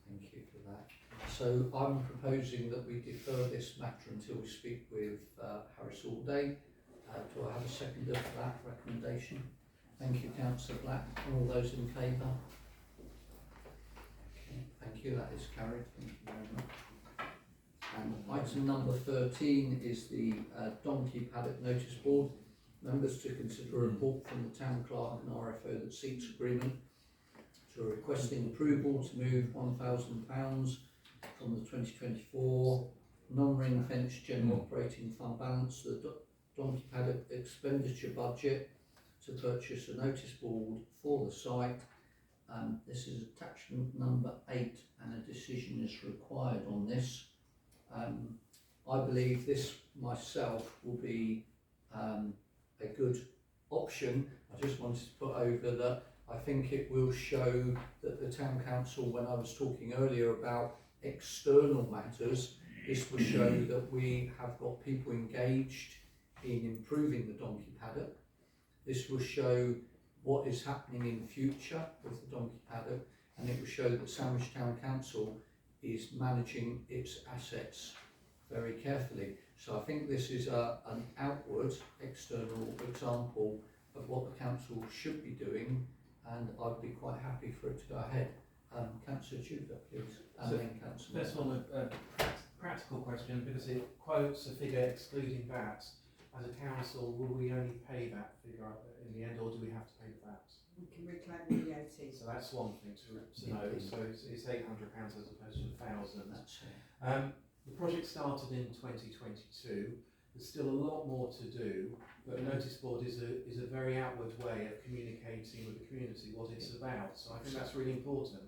Thank you for that. So I'm proposing that we defer this matter until we speak with Harris Allday. Do I have a seconder for that recommendation? Thank you, Councillor Black. All those in favour? Okay, thank you, that is carried. Thank you very much. And item number 13 is the donkey paddock notice board. Members to consider a report from the Town Clerk and RFO that seeks agreement to requesting approval to move £1,000 from the 2024 non-ring fence general operating fund balance, the donkey paddock expenditure budget to purchase a notice board for the site. This is attachment number 8 and a decision is required on this. I believe this myself will be a good option. I just wanted to put over that I think it will show that the Town Council, when I was talking earlier about external matters, this will show that we have got people engaged in improving the donkey paddock. This will show what is happening in future with the donkey paddock, and it will show that Sandwich Town Council is managing its assets very carefully. So I think this is an outward, external example of what the council should be doing, and I'd be quite happy for it to go ahead. Councillor Tudor, please, and So, then Councillor. First one, a practical question, because it quotes a figure excluding VAT. As a council, will we only pay that figure in the end, or do we have to pay the VAT? We can reclaim the VAT. So that's one thing to know. So it's £800 as opposed to 1,000. That's it. The project started in 2022. There's still a lot more to do, but a notice board is a very outward way of communicating with the community what it's about. So I think that's really important.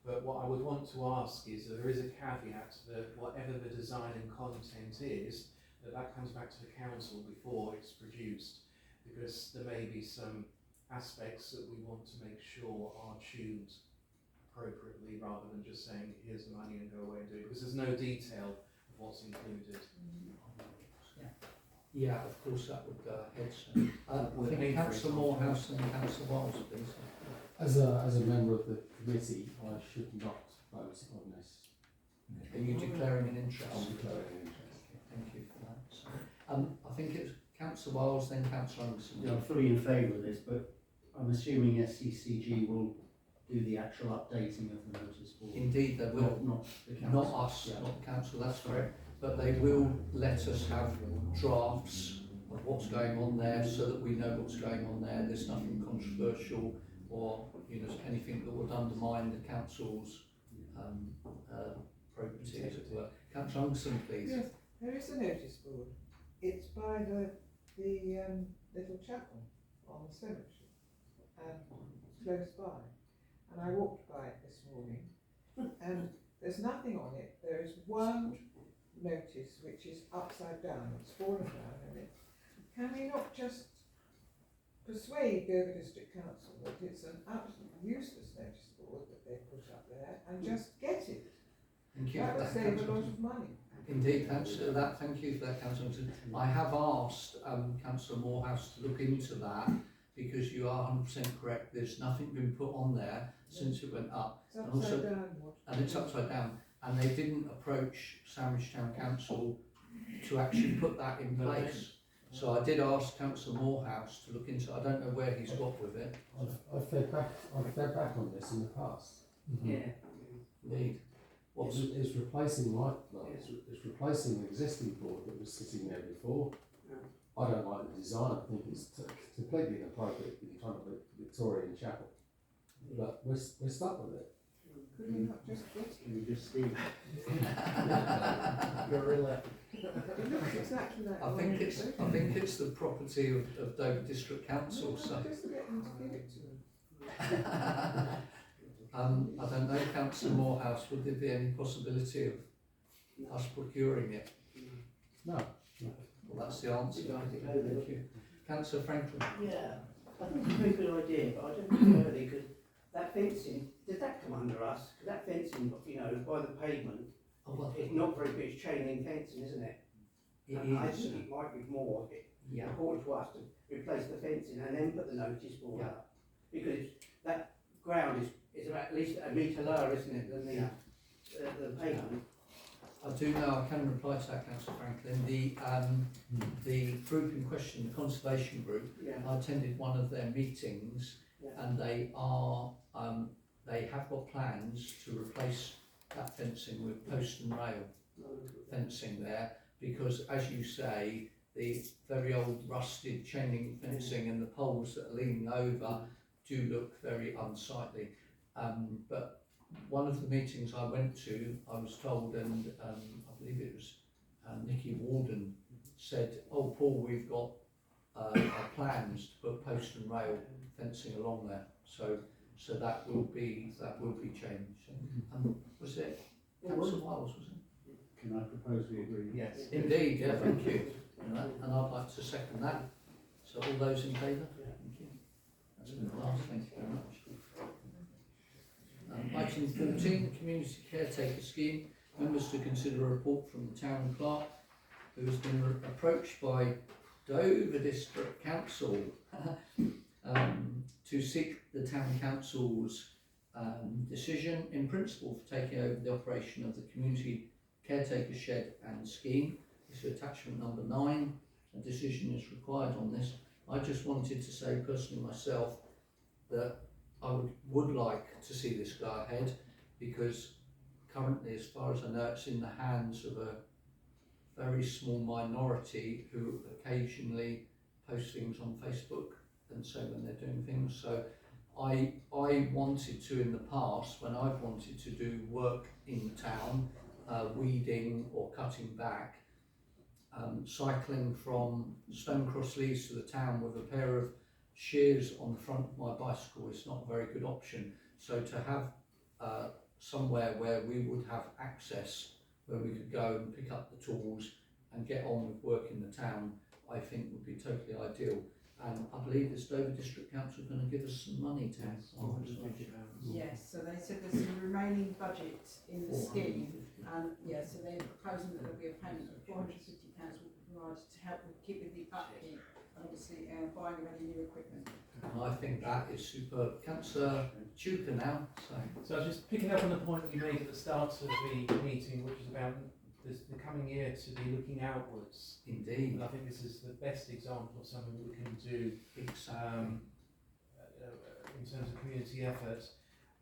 But what I would want to ask is that there is a caveat that whatever the design and content is, that comes back to the council before it's produced, because there may be some aspects that we want to make sure are tuned appropriately, rather than just saying here's the money and go away and do it, because there's no detail of what's included. Yeah, of course that would go ahead. So, I think Councillor Morehouse and Councillor Wiles, please. As a member of the committee, I should not vote on this. Are you declaring an interest? I'm declaring an interest. Thank you for that. So, I think it's Councillor Wiles, then Councillor Anderson. Yeah, I'm fully in favour of this, but I'm assuming SCCG will do the actual updating of the notice board. Indeed, they will. Not the council. Not us, Yeah. not the council, that's correct. But they will let us have drafts of what's going on there, so that we know what's going on there. There's nothing controversial or anything that would undermine the council's property, as it were. Councillor Anderson, please. Yes, there is a notice board. It's by the little chapel on the cemetery, close by. And I walked by it this morning, and there's nothing on it. There is one notice which is upside down. It's fallen down, and can we not just persuade Dover District Council that it's an absolutely useless notice board that they put up there, and just get it? Thank you. That would save a lot of money. Indeed, thank you for that, Councillor Anderson. I have asked Councillor Morehouse to look into that, because you are 100% correct. There's nothing been put on there since it went up. It's upside down. And it's upside down. And they didn't approach Sandwich Town Council to actually put that in place. So I did ask Councillor Morehouse to look into it. I don't know where he's got with it. I've fed back on this in the past. Yeah. Indeed. It's replacing it's replacing the existing board that was sitting there before. I don't like the design. I think it's completely inappropriate in front of the Victorian chapel. But we're stuck with it. Could we not just get it? Can we just see? Gorilla. It looks exactly like I think it's the property of Dover District Council. So just get them to give it to them. I don't know, Councillor Morehouse, would there be any possibility of us procuring it? No. Well, that's the answer. Thank you. Councillor Franklin. Yeah, I think it's a very good idea, but I don't think early, because that fencing, does that come under us? Because that fencing, by the pavement, it's not very good. It's chain link fencing, isn't it? I think it might be more important to us to replace the fencing and then put the notice board up, because that ground is about at least a metre lower, isn't it, than the pavement? I do know, I can reply to that, Councillor Franklin. The group in question, the conservation group, I attended one of their meetings, and they have got plans to replace that fencing with post and rail fencing there, because, as you say, the very old rusted chain link fencing and the poles that are leaning over do look very unsightly. But one of the meetings I went to, I was told, and I believe it was Nicky Warden said, "Oh, Paul, we've got our plans to put post and rail fencing along there." So that will be changed. Was it Councillor Wiles? Was it? Can I propose we agree? Yes. Indeed, yeah. Thank you. And I'd like to second that. So all those in favour? Thank you. That's been passed. Thank you very much. Item 14, Community Caretaker Scheme. Members to consider a report from the Town Clerk, who has been approached by Dover District Council to seek the Town Council's decision in principle for taking over the operation of the Community Caretaker Shed and Scheme. This is attachment number 9. A decision is required on this. I just wanted to say personally myself that I would like to see this go ahead, because currently, as far as I know, it's in the hands of a very small minority who occasionally post things on Facebook and say when they're doing things. So I wanted to, in the past, when I've wanted to do work in town, weeding or cutting back, cycling from Stonecross Leys to the town with a pair of shears on the front of my bicycle is not a very good option. So to have somewhere where we would have access, where we could go and pick up the tools and get on with work in the town, I think would be totally ideal. And I believe this Dover District Council are going to give us some money to Yes, so they said there's some remaining budget in the scheme, and so they're proposing that there'll be a payment of £450 will be provided to help with keeping the upkeep and obviously buying of any new equipment. And I think that is superb. Councillor Tuker now. So I was just picking up on the point you made at the start of the meeting, which is about the coming year to be looking outwards. Indeed. And I think this is the best example of something we can do in terms of community effort.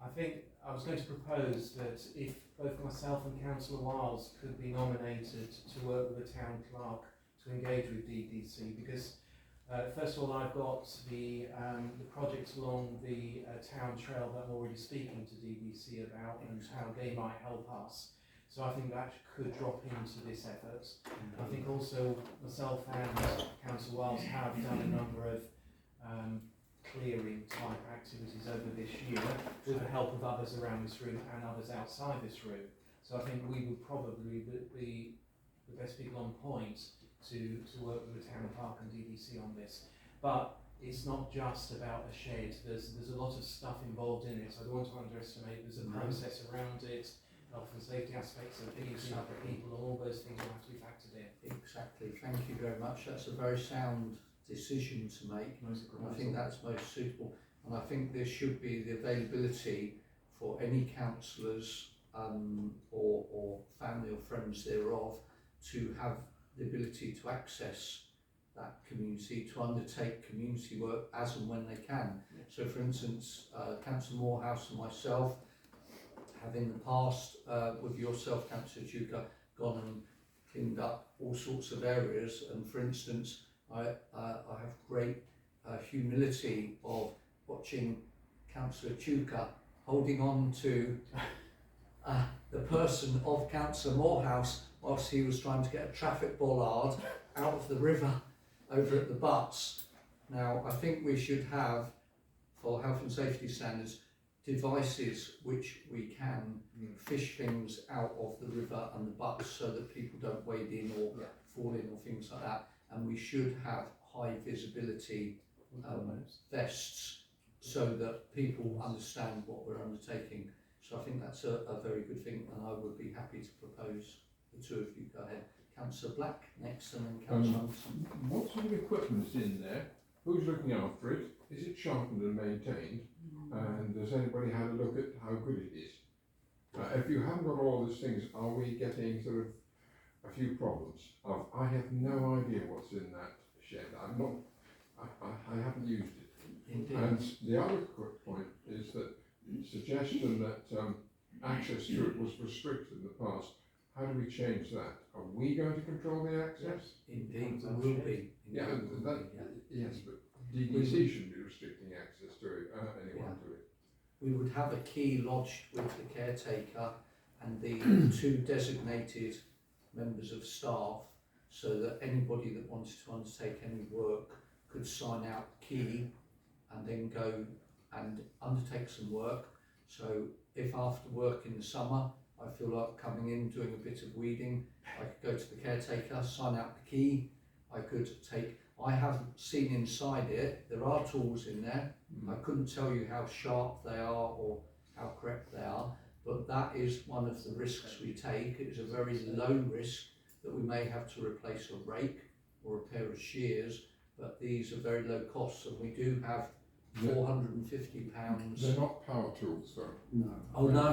I think I was going to propose that if both myself and Councillor Wiles could be nominated to work with the Town Clerk to engage with DDC, because first of all, I've got the projects along the town trail that I'm already speaking to DDC about and how they might help us. So I think that could drop into this effort. I think also myself and Councillor Wiles have done a number of clearing type activities over this year with the help of others around this room and others outside this room. So I think we would probably be the best people on point to work with the Town Park and DDC on this. But it's not just about a shed, there's a lot of stuff involved in it, so I don't want to underestimate, there's a process around it, health and safety aspects of using other people, and all those things will have to be factored in. Exactly, thank you very much. That's a very sound decision to make. I think that's most suitable, and I think there should be the availability for any councillors or family or friends thereof to have the ability to access that community, to undertake community work as and when they can. So for instance, Councillor Morehouse and myself have in the past, with yourself, Councillor Duca, gone and cleaned up all sorts of areas, and for instance, I have great humility of watching Councillor Duca holding on to the person of Councillor Morehouse whilst he was trying to get a traffic bollard out of the river over at the Butts. Now, I think we should have, for health and safety standards, devices which we can fish things out of the river and the Butts so that people don't wade in or fall in or things like that. And we should have high visibility vests so that people understand what we're undertaking. So I think that's a very good thing, and I would be happy to propose the two of you. Go ahead. Councillor Black next, and then Councillor Anderson. What sort of equipment is in there? Who's looking after it? Is it sharpened and maintained? And has anybody had a look at how good it is? If you haven't got all these things, are we getting sort of a few problems? I have no idea what's in that shed. I haven't used it. Indeed. And the other quick point is that the suggestion that access to it was restricted in the past. How do we change that? Are we going to control the access? Indeed, there will be. Yeah, yes, but DDC shouldn't be restricting access to it, anyone to it. we would have a key lodged with the caretaker and the two designated members of staff, so that anybody that wanted to undertake any work could sign out the key and then go and undertake some work. So if after work in the summer I feel like coming in, doing a bit of weeding, I could go to the caretaker, sign out the key. I haven't seen inside it, there are tools in there. I couldn't tell you how sharp they are or how correct they are, but that is one of the risks we take. It is a very low risk that we may have to replace a rake or a pair of shears, but these are very low costs, and we do have £450. They're not power tools, though. No. Oh no, no.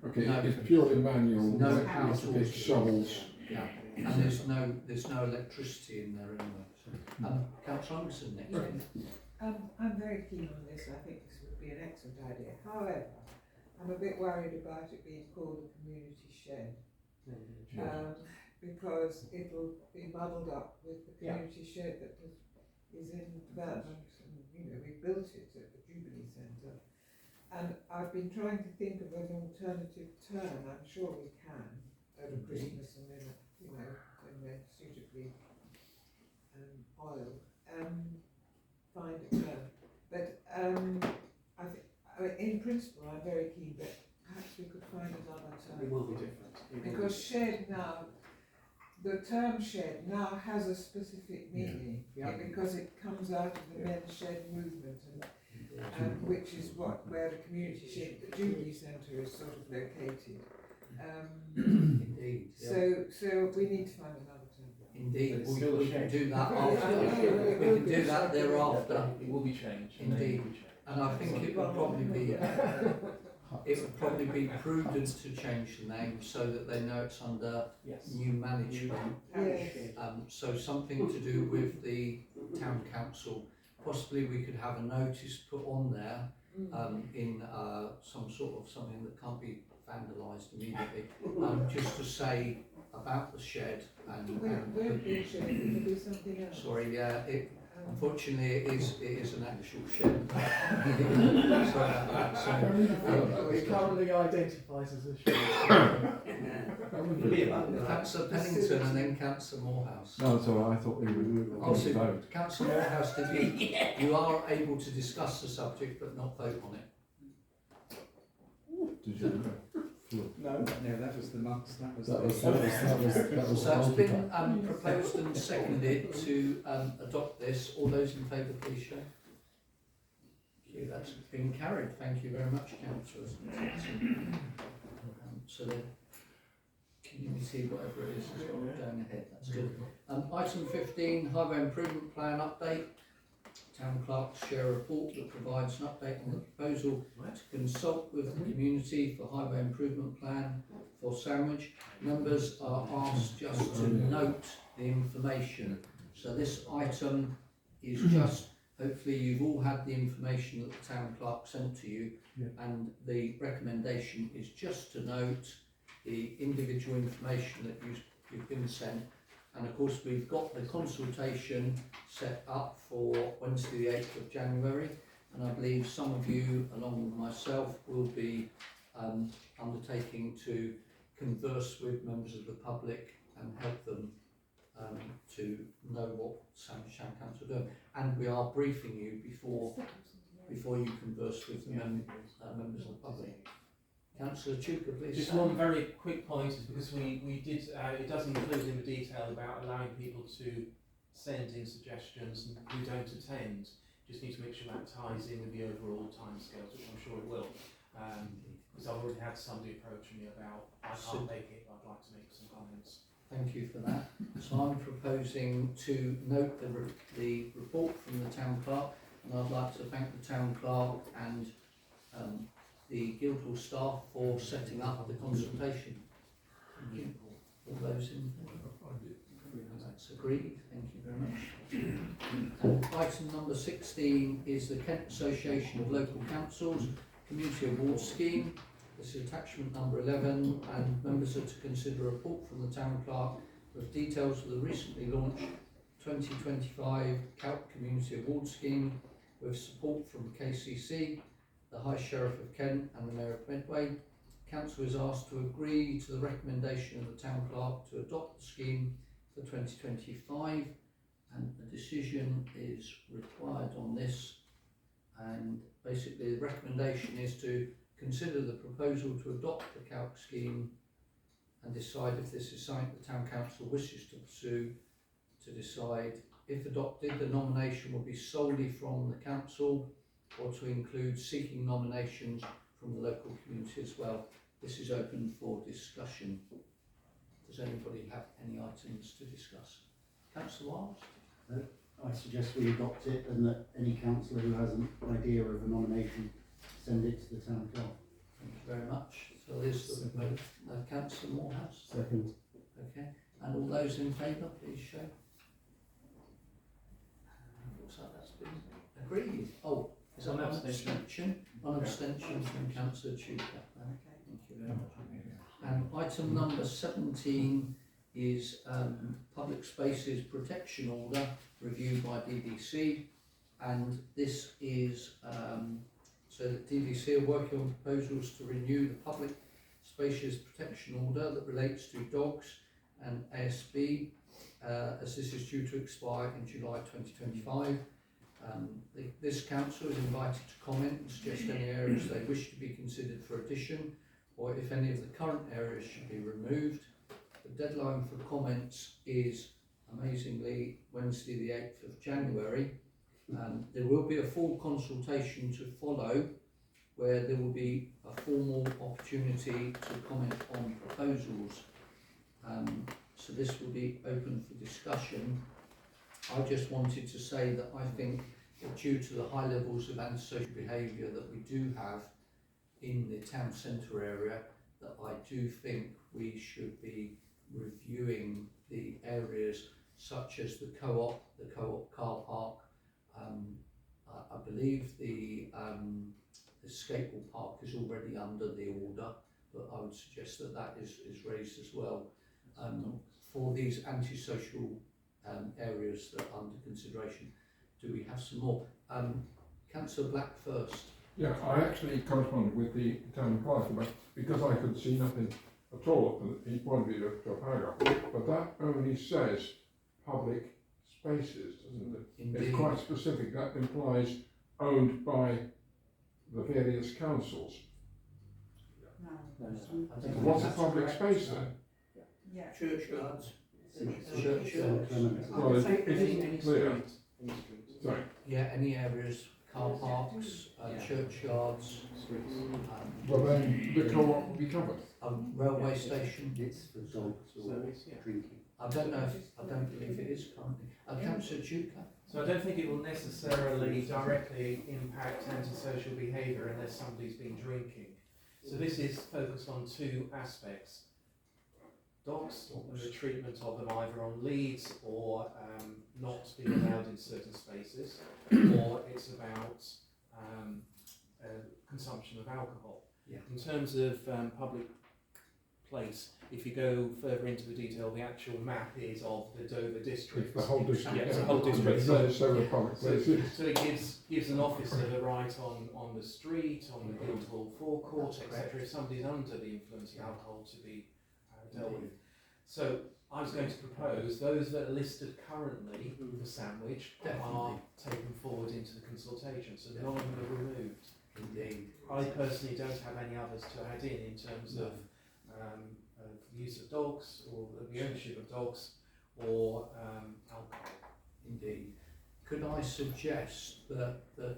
Okay, No. it's purely manual. No like power big tools. shovels. Yeah, and there's no electricity in there anyway. So, Councillor Anderson next. I'm very keen on this. I think this would be an excellent idea. However, I'm a bit worried about it being called a community shed. Because it'll be muddled up with the community shed that is in development, and we built it at the Jubilee Centre. And I've been trying to think of an alternative term. I'm sure we can over Christmas and then when they're suitably oiled, find a term. But I think in principle I'm very keen, but perhaps we could find another term. It will be different. Because shed now, the term shed now has a specific meaning, because it comes out of the men's shed movement, and which is where the community shed, the Jubilee Centre, is sort of located. Indeed. So we need to find another term. Indeed, we can do that after. We can do that thereafter. It will be changed. Indeed, and I think it would probably be prudent to change the name so that they know it's under new management. So something to do with the town council. Possibly we could have a notice put on there in some sort of something that can't be vandalised immediately, just to say about the shed and. Won't be a shed, it'll be something else. Sorry, unfortunately it is an actual shed. It currently identifies as a shed. Councillor Pennington and then Councillor Morehouse. No, it's all right. I thought we would vote. Councillor Morehouse, you are able to discuss the subject but not vote on it. Did you? No, that was the months. That was. So it's been proposed and seconded to adopt this. All those in favour, please show. Thank you. That's been carried. Thank you very much, councillors. So the community, whatever it is going ahead. That's good. Item 15, Highway Improvement Plan update. Town Clerk's share a report that provides an update on the proposal to consult with the community for Highway Improvement Plan for Sandwich. Members are asked just to note the information. So this item is just, hopefully you've all had the information that the Town Clerk sent to you, and the recommendation is just to note the individual information that you've been sent. And of course we've got the consultation set up for Wednesday the 8th of January, and I believe some of you, along with myself, will be undertaking to converse with members of the public and help them to know what Sandwich Town Council are doing. And we are briefing you before you converse with the members of the public. Councillor Chuka, please. Just one very quick point, is because we did, it does include in the detail about allowing people to send in suggestions who don't attend. Just need to make sure that ties in with the overall timescales, which I'm sure it will. Because I've already had somebody approach me about, I can't make it, but I'd like to make some comments. Thank you for that. So I'm proposing to note the report from the Town Clerk, and I'd like to thank the Town Clerk and the Guildhall staff for setting up the consultation. Thank you. All those in favour? That's agreed. Thank you very much. And item number 16 is the Kent Association of Local Councils Community Award Scheme. This is attachment number 11, and members are to consider a report from the Town Clerk with details of the recently launched 2025 CALP Community Award Scheme with support from KCC, the High Sheriff of Kent and the Mayor of Medway. Council is asked to agree to the recommendation of the Town Clerk to adopt the scheme for 2025, and a decision is required on this. And basically the recommendation is to consider the proposal to adopt the calc scheme and decide if this is something the Town Council wishes to pursue. To decide if adopted, the nomination will be solely from the Council or to include seeking nominations from the local community as well. This is open for discussion. Does anybody have any items to discuss? Councillor Wiles? I suggest we adopt it and that any councillor who has an idea of a nomination send it to the town clerk. Thank you very much. So there's the vote. Councillor Morehouse? Second. Okay. And all those in favour, please show. Looks like that's been agreed. Oh, is that One one abstention. abstention? One abstention from Councillor Tudor. Thank you very much. And item number 17 is Public Spaces Protection Order reviewed by DDC, and this is so that DDC are working on proposals to renew the Public Spaces Protection Order that relates to dogs and ASB, as this is due to expire in July 2025. This council is invited to comment and suggest any areas they wish to be considered for addition, or if any of the current areas should be removed. The deadline for comments is amazingly Wednesday the 8th of January. There will be a full consultation to follow where there will be a formal opportunity to comment on proposals. So this will be open for discussion. I just wanted to say that I think that due to the high levels of antisocial behaviour that we do have in the town centre area, that I do think we should be reviewing the areas such as the co-op car park. I believe the skateboard park is already under the order, but I would suggest that that is raised as well. For these antisocial areas that are under consideration. Do we have some more? Councillor Black first. Yeah, I actually corresponded with the town clerk, but because I could see nothing at all, and he pointed me to a paragraph, but that only says public spaces, doesn't it? Indeed. It's quite specific. That implies owned by the various councils. No. I think What's a that's public correct. space then? Yeah. Churchyards. Well, it isn't clear. Sorry. Yeah, any areas, car parks, churchyards, Well, then the co-op will be covered. railway station. It's for dogs or drinking. I don't believe it is currently. Councillor Tudor. So I don't think it will necessarily directly impact antisocial behaviour unless somebody's been drinking. So this is focused on two aspects. Dogs and the treatment of them either on leads or not being allowed in certain spaces, or it's about consumption of alcohol. Yeah. In terms of public place, if you go further into the detail, the actual map is of the Dover district. It's the whole district. Yeah, it's the whole district. There's several public So places. it gives an officer the right on the street, on the Guildhall forecourt, etc. If somebody's under the influence of alcohol to be dealt with. So I was going to propose those that are listed currently for Sandwich are taken forward into the consultation, so none of them are removed. Indeed. I personally don't have any others to add in terms of the use of dogs or the ownership of dogs or alcohol. Indeed. Could I suggest that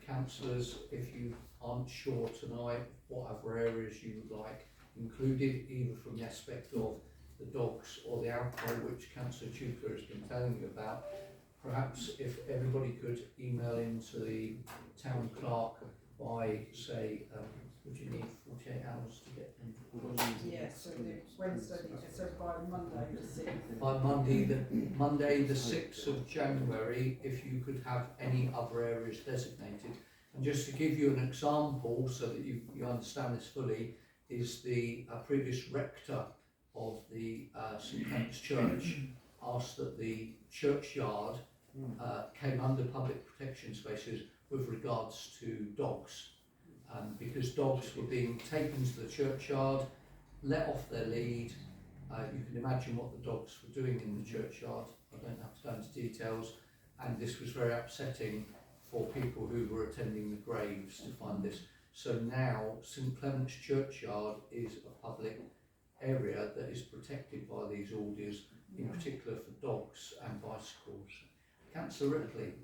councillors, if you aren't sure tonight what other areas you would like included, either from the aspect of the dogs or the alcohol, which Councillor Tudor has been telling you about, perhaps if everybody could email into the town clerk by, say, would you need 48 hours to get them? Yes, so Wednesday, so by Monday the 6th. By Monday the 6th of January, if you could have any other areas designated. And just to give you an example, so that you understand this fully, is the previous rector of the St Clement's Church asked that the churchyard came under public protection spaces with regards to dogs, because dogs were being taken to the churchyard, let off their lead. You can imagine what the dogs were doing in the churchyard. I don't have to go into details, and this was very upsetting for people who were attending the graves to find this. So now St Clement's churchyard is a public area that is protected by these orders, in particular for dogs and bicycles. Councillor Ripley.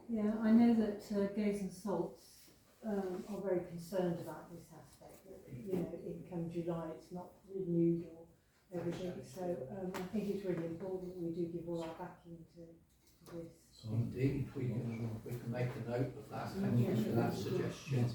Yeah, I know that Gaze and Salts are very concerned about this aspect. That, you know, in come July, it's not renewed or everything. So I think it's really important that we do give all our backing to this. Indeed, we can make a note of that. Thank you for that suggestion.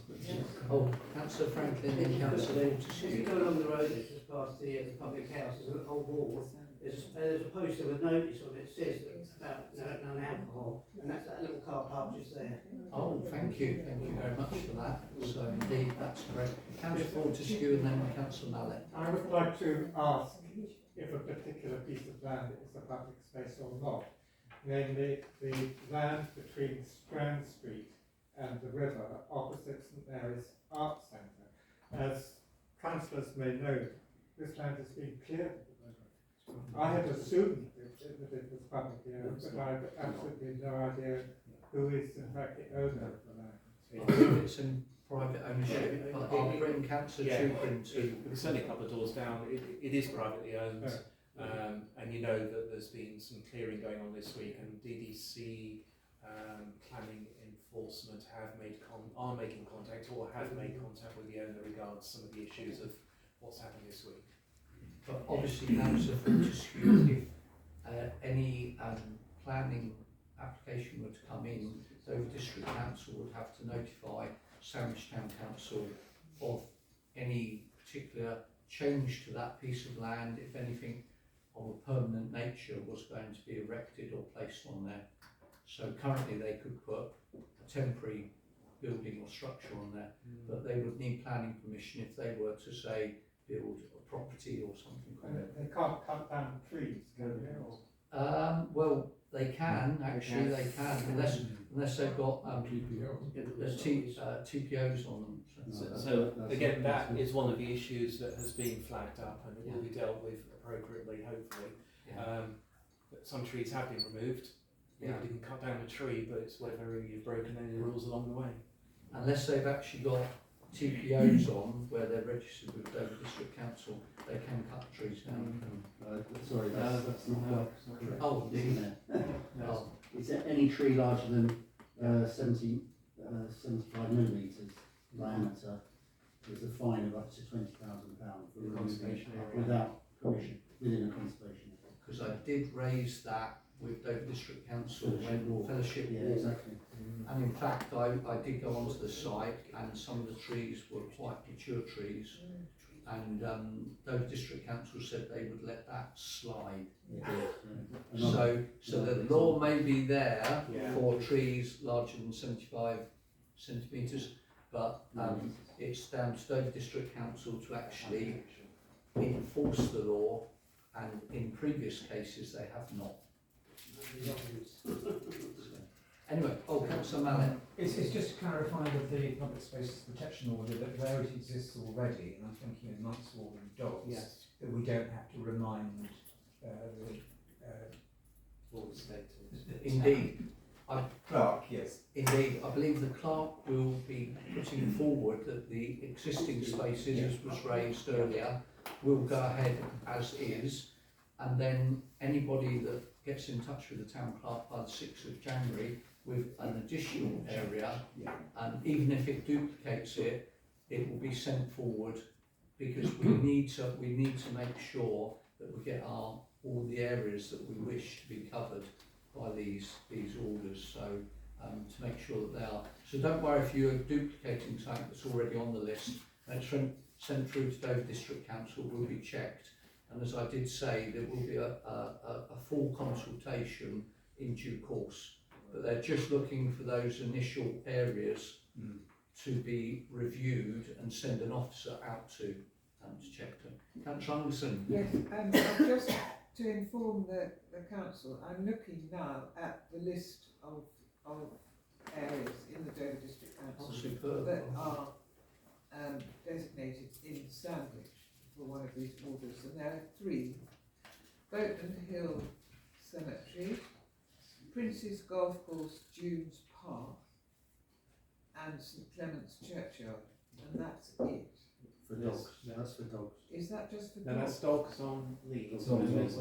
Oh, Councillor Franklin and Councillor If you go along the road, it's just past the public house, there's an old wall. There's a poster with a notice on it, says that about no alcohol, and that's that little car park just there. Oh, thank you very much for that. So indeed, that's great. Councillor Fortescue and then Councillor Mallet. I would like to ask if a particular piece of land is a public space or not. Namely, the land between Strand Street and the river opposite St Mary's Arts Centre. As councillors may know, this land has been cleared. I had assumed that it was publicly owned, but I have absolutely no idea who is in fact the owner of the land. I believe it's in private ownership, but I'll bring Councillor Cllr to. It's only a couple of doors down. It is privately owned. And you know that there's been some clearing going on this week, and DDC planning enforcement are making contact or have made contact with the owner regards some of the issues of what's happened this week. But obviously, Councillor Fortescue, if any planning application were to come in, Dover District Council would have to notify Sandwich Town Council of any particular change to that piece of land, if anything of a permanent nature was going to be erected or placed on there. So currently they could put a temporary building or structure on there, but they would need planning permission if they were to say build a property or something like that. They can't cut down trees, can they? Well, they can actually. They can unless they've got TPOs on them. So again, that is one of the issues that has been flagged up, and it will be dealt with appropriately, hopefully. But some trees have been removed. You can cut down a tree, but it's whether you've broken any rules along the way. Unless they've actually got TPOs on where they're registered with Dover District Council, they can cut trees down. Sorry, that's not correct. Oh, isn't it? It's any tree larger than 75 millimetres diameter. There's a fine of up to £20,000 for removing without permission within a conservation area. Because I did raise that with Dover District Council when Fellowship Walk. Exactly. And in fact, I did go onto the site, and some of the trees were quite mature trees, and Dover District Council said they would let that slide. So the law may be there for trees larger than 75 centimetres, but it's down to Dover District Council to actually enforce the law, and in previous cases they have not. Anyway, Councillor Mallet. It's just to clarify with the public spaces protection order that where it exists already, and I'm thinking of months walking dogs, that we don't have to remind Indeed. Clerk, yes. Indeed, I believe the clerk will be putting forward that the existing spaces, as was raised earlier, will go ahead as is, and then anybody that gets in touch with the town clerk by the 6th of January with an additional area, and even if it duplicates it, it will be sent forward, because we need to make sure that we get all the areas that we wish to be covered by these orders. So to make sure that they are. So don't worry if you're duplicating something that's already on the list. It's sent through to Dover District Council, will be checked. And as I did say, there will be a full consultation in due course, but they're just looking for those initial areas to be reviewed and send an officer out to check them. Councillor Anderson. Yes, I've just to inform the council, I'm looking now at the list of areas in the Dover District Council superb. that are designated in Sandwich for one of these orders, and there are 3: Boatman Hill Cemetery, Prince's Golf Course Dunes Park, and St Clement's Churchyard, and that's it. For dogs. That's for dogs. Is that just for No, dogs? that's dogs on leads. Dogs on And leads.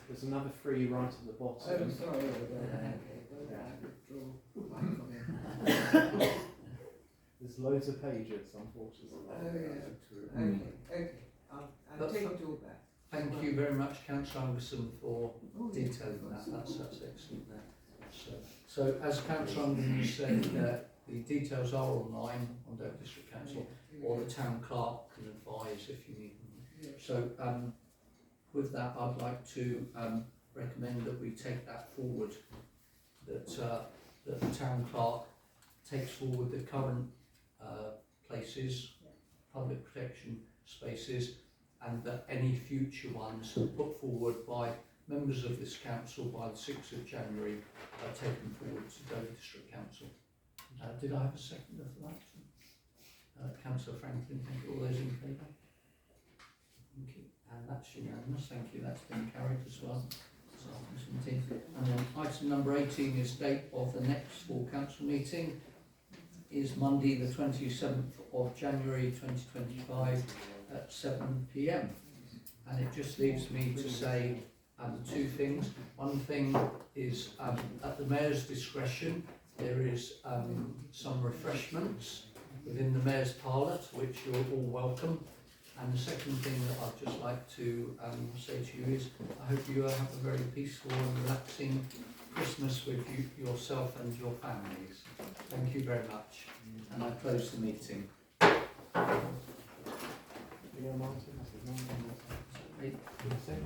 there's another 3 right at the bottom. Oh, sorry, I withdraw my comment. There's loads of pages, unfortunately. Oh, yeah. Okay. I'll take it all back. Thank you very much, Councillor Anderson, for Oh, yeah. detailing that. That's excellent there. So as Councillor Anderson said, the details are online on Dover District Council, or the Town Clerk can advise if you need them. So with that, I'd like to recommend that we take that forward, that the Town Clerk takes forward the current places, public protection spaces, and that any future ones put forward by members of this council by the 6th of January are taken forward to Dover District Council. Did I have a seconder for that? Councillor Franklin, thank you. All those in favour? Thank you. And that's unanimous, thank you. That's been carried as well. And then item number 18 is date of the next full council meeting is Monday the 27th of January 2025 at 7 p.m. And it just leaves me to say 2 things. One thing is at the Mayor's discretion there is some refreshments within the Mayor's parlour, to which you're all welcome. And the second thing that I'd just like to say to you is I hope you have a very peaceful and relaxing Christmas with yourself and your families. Thank you very much. And I close the meeting. Yeah, Martin, that's his name.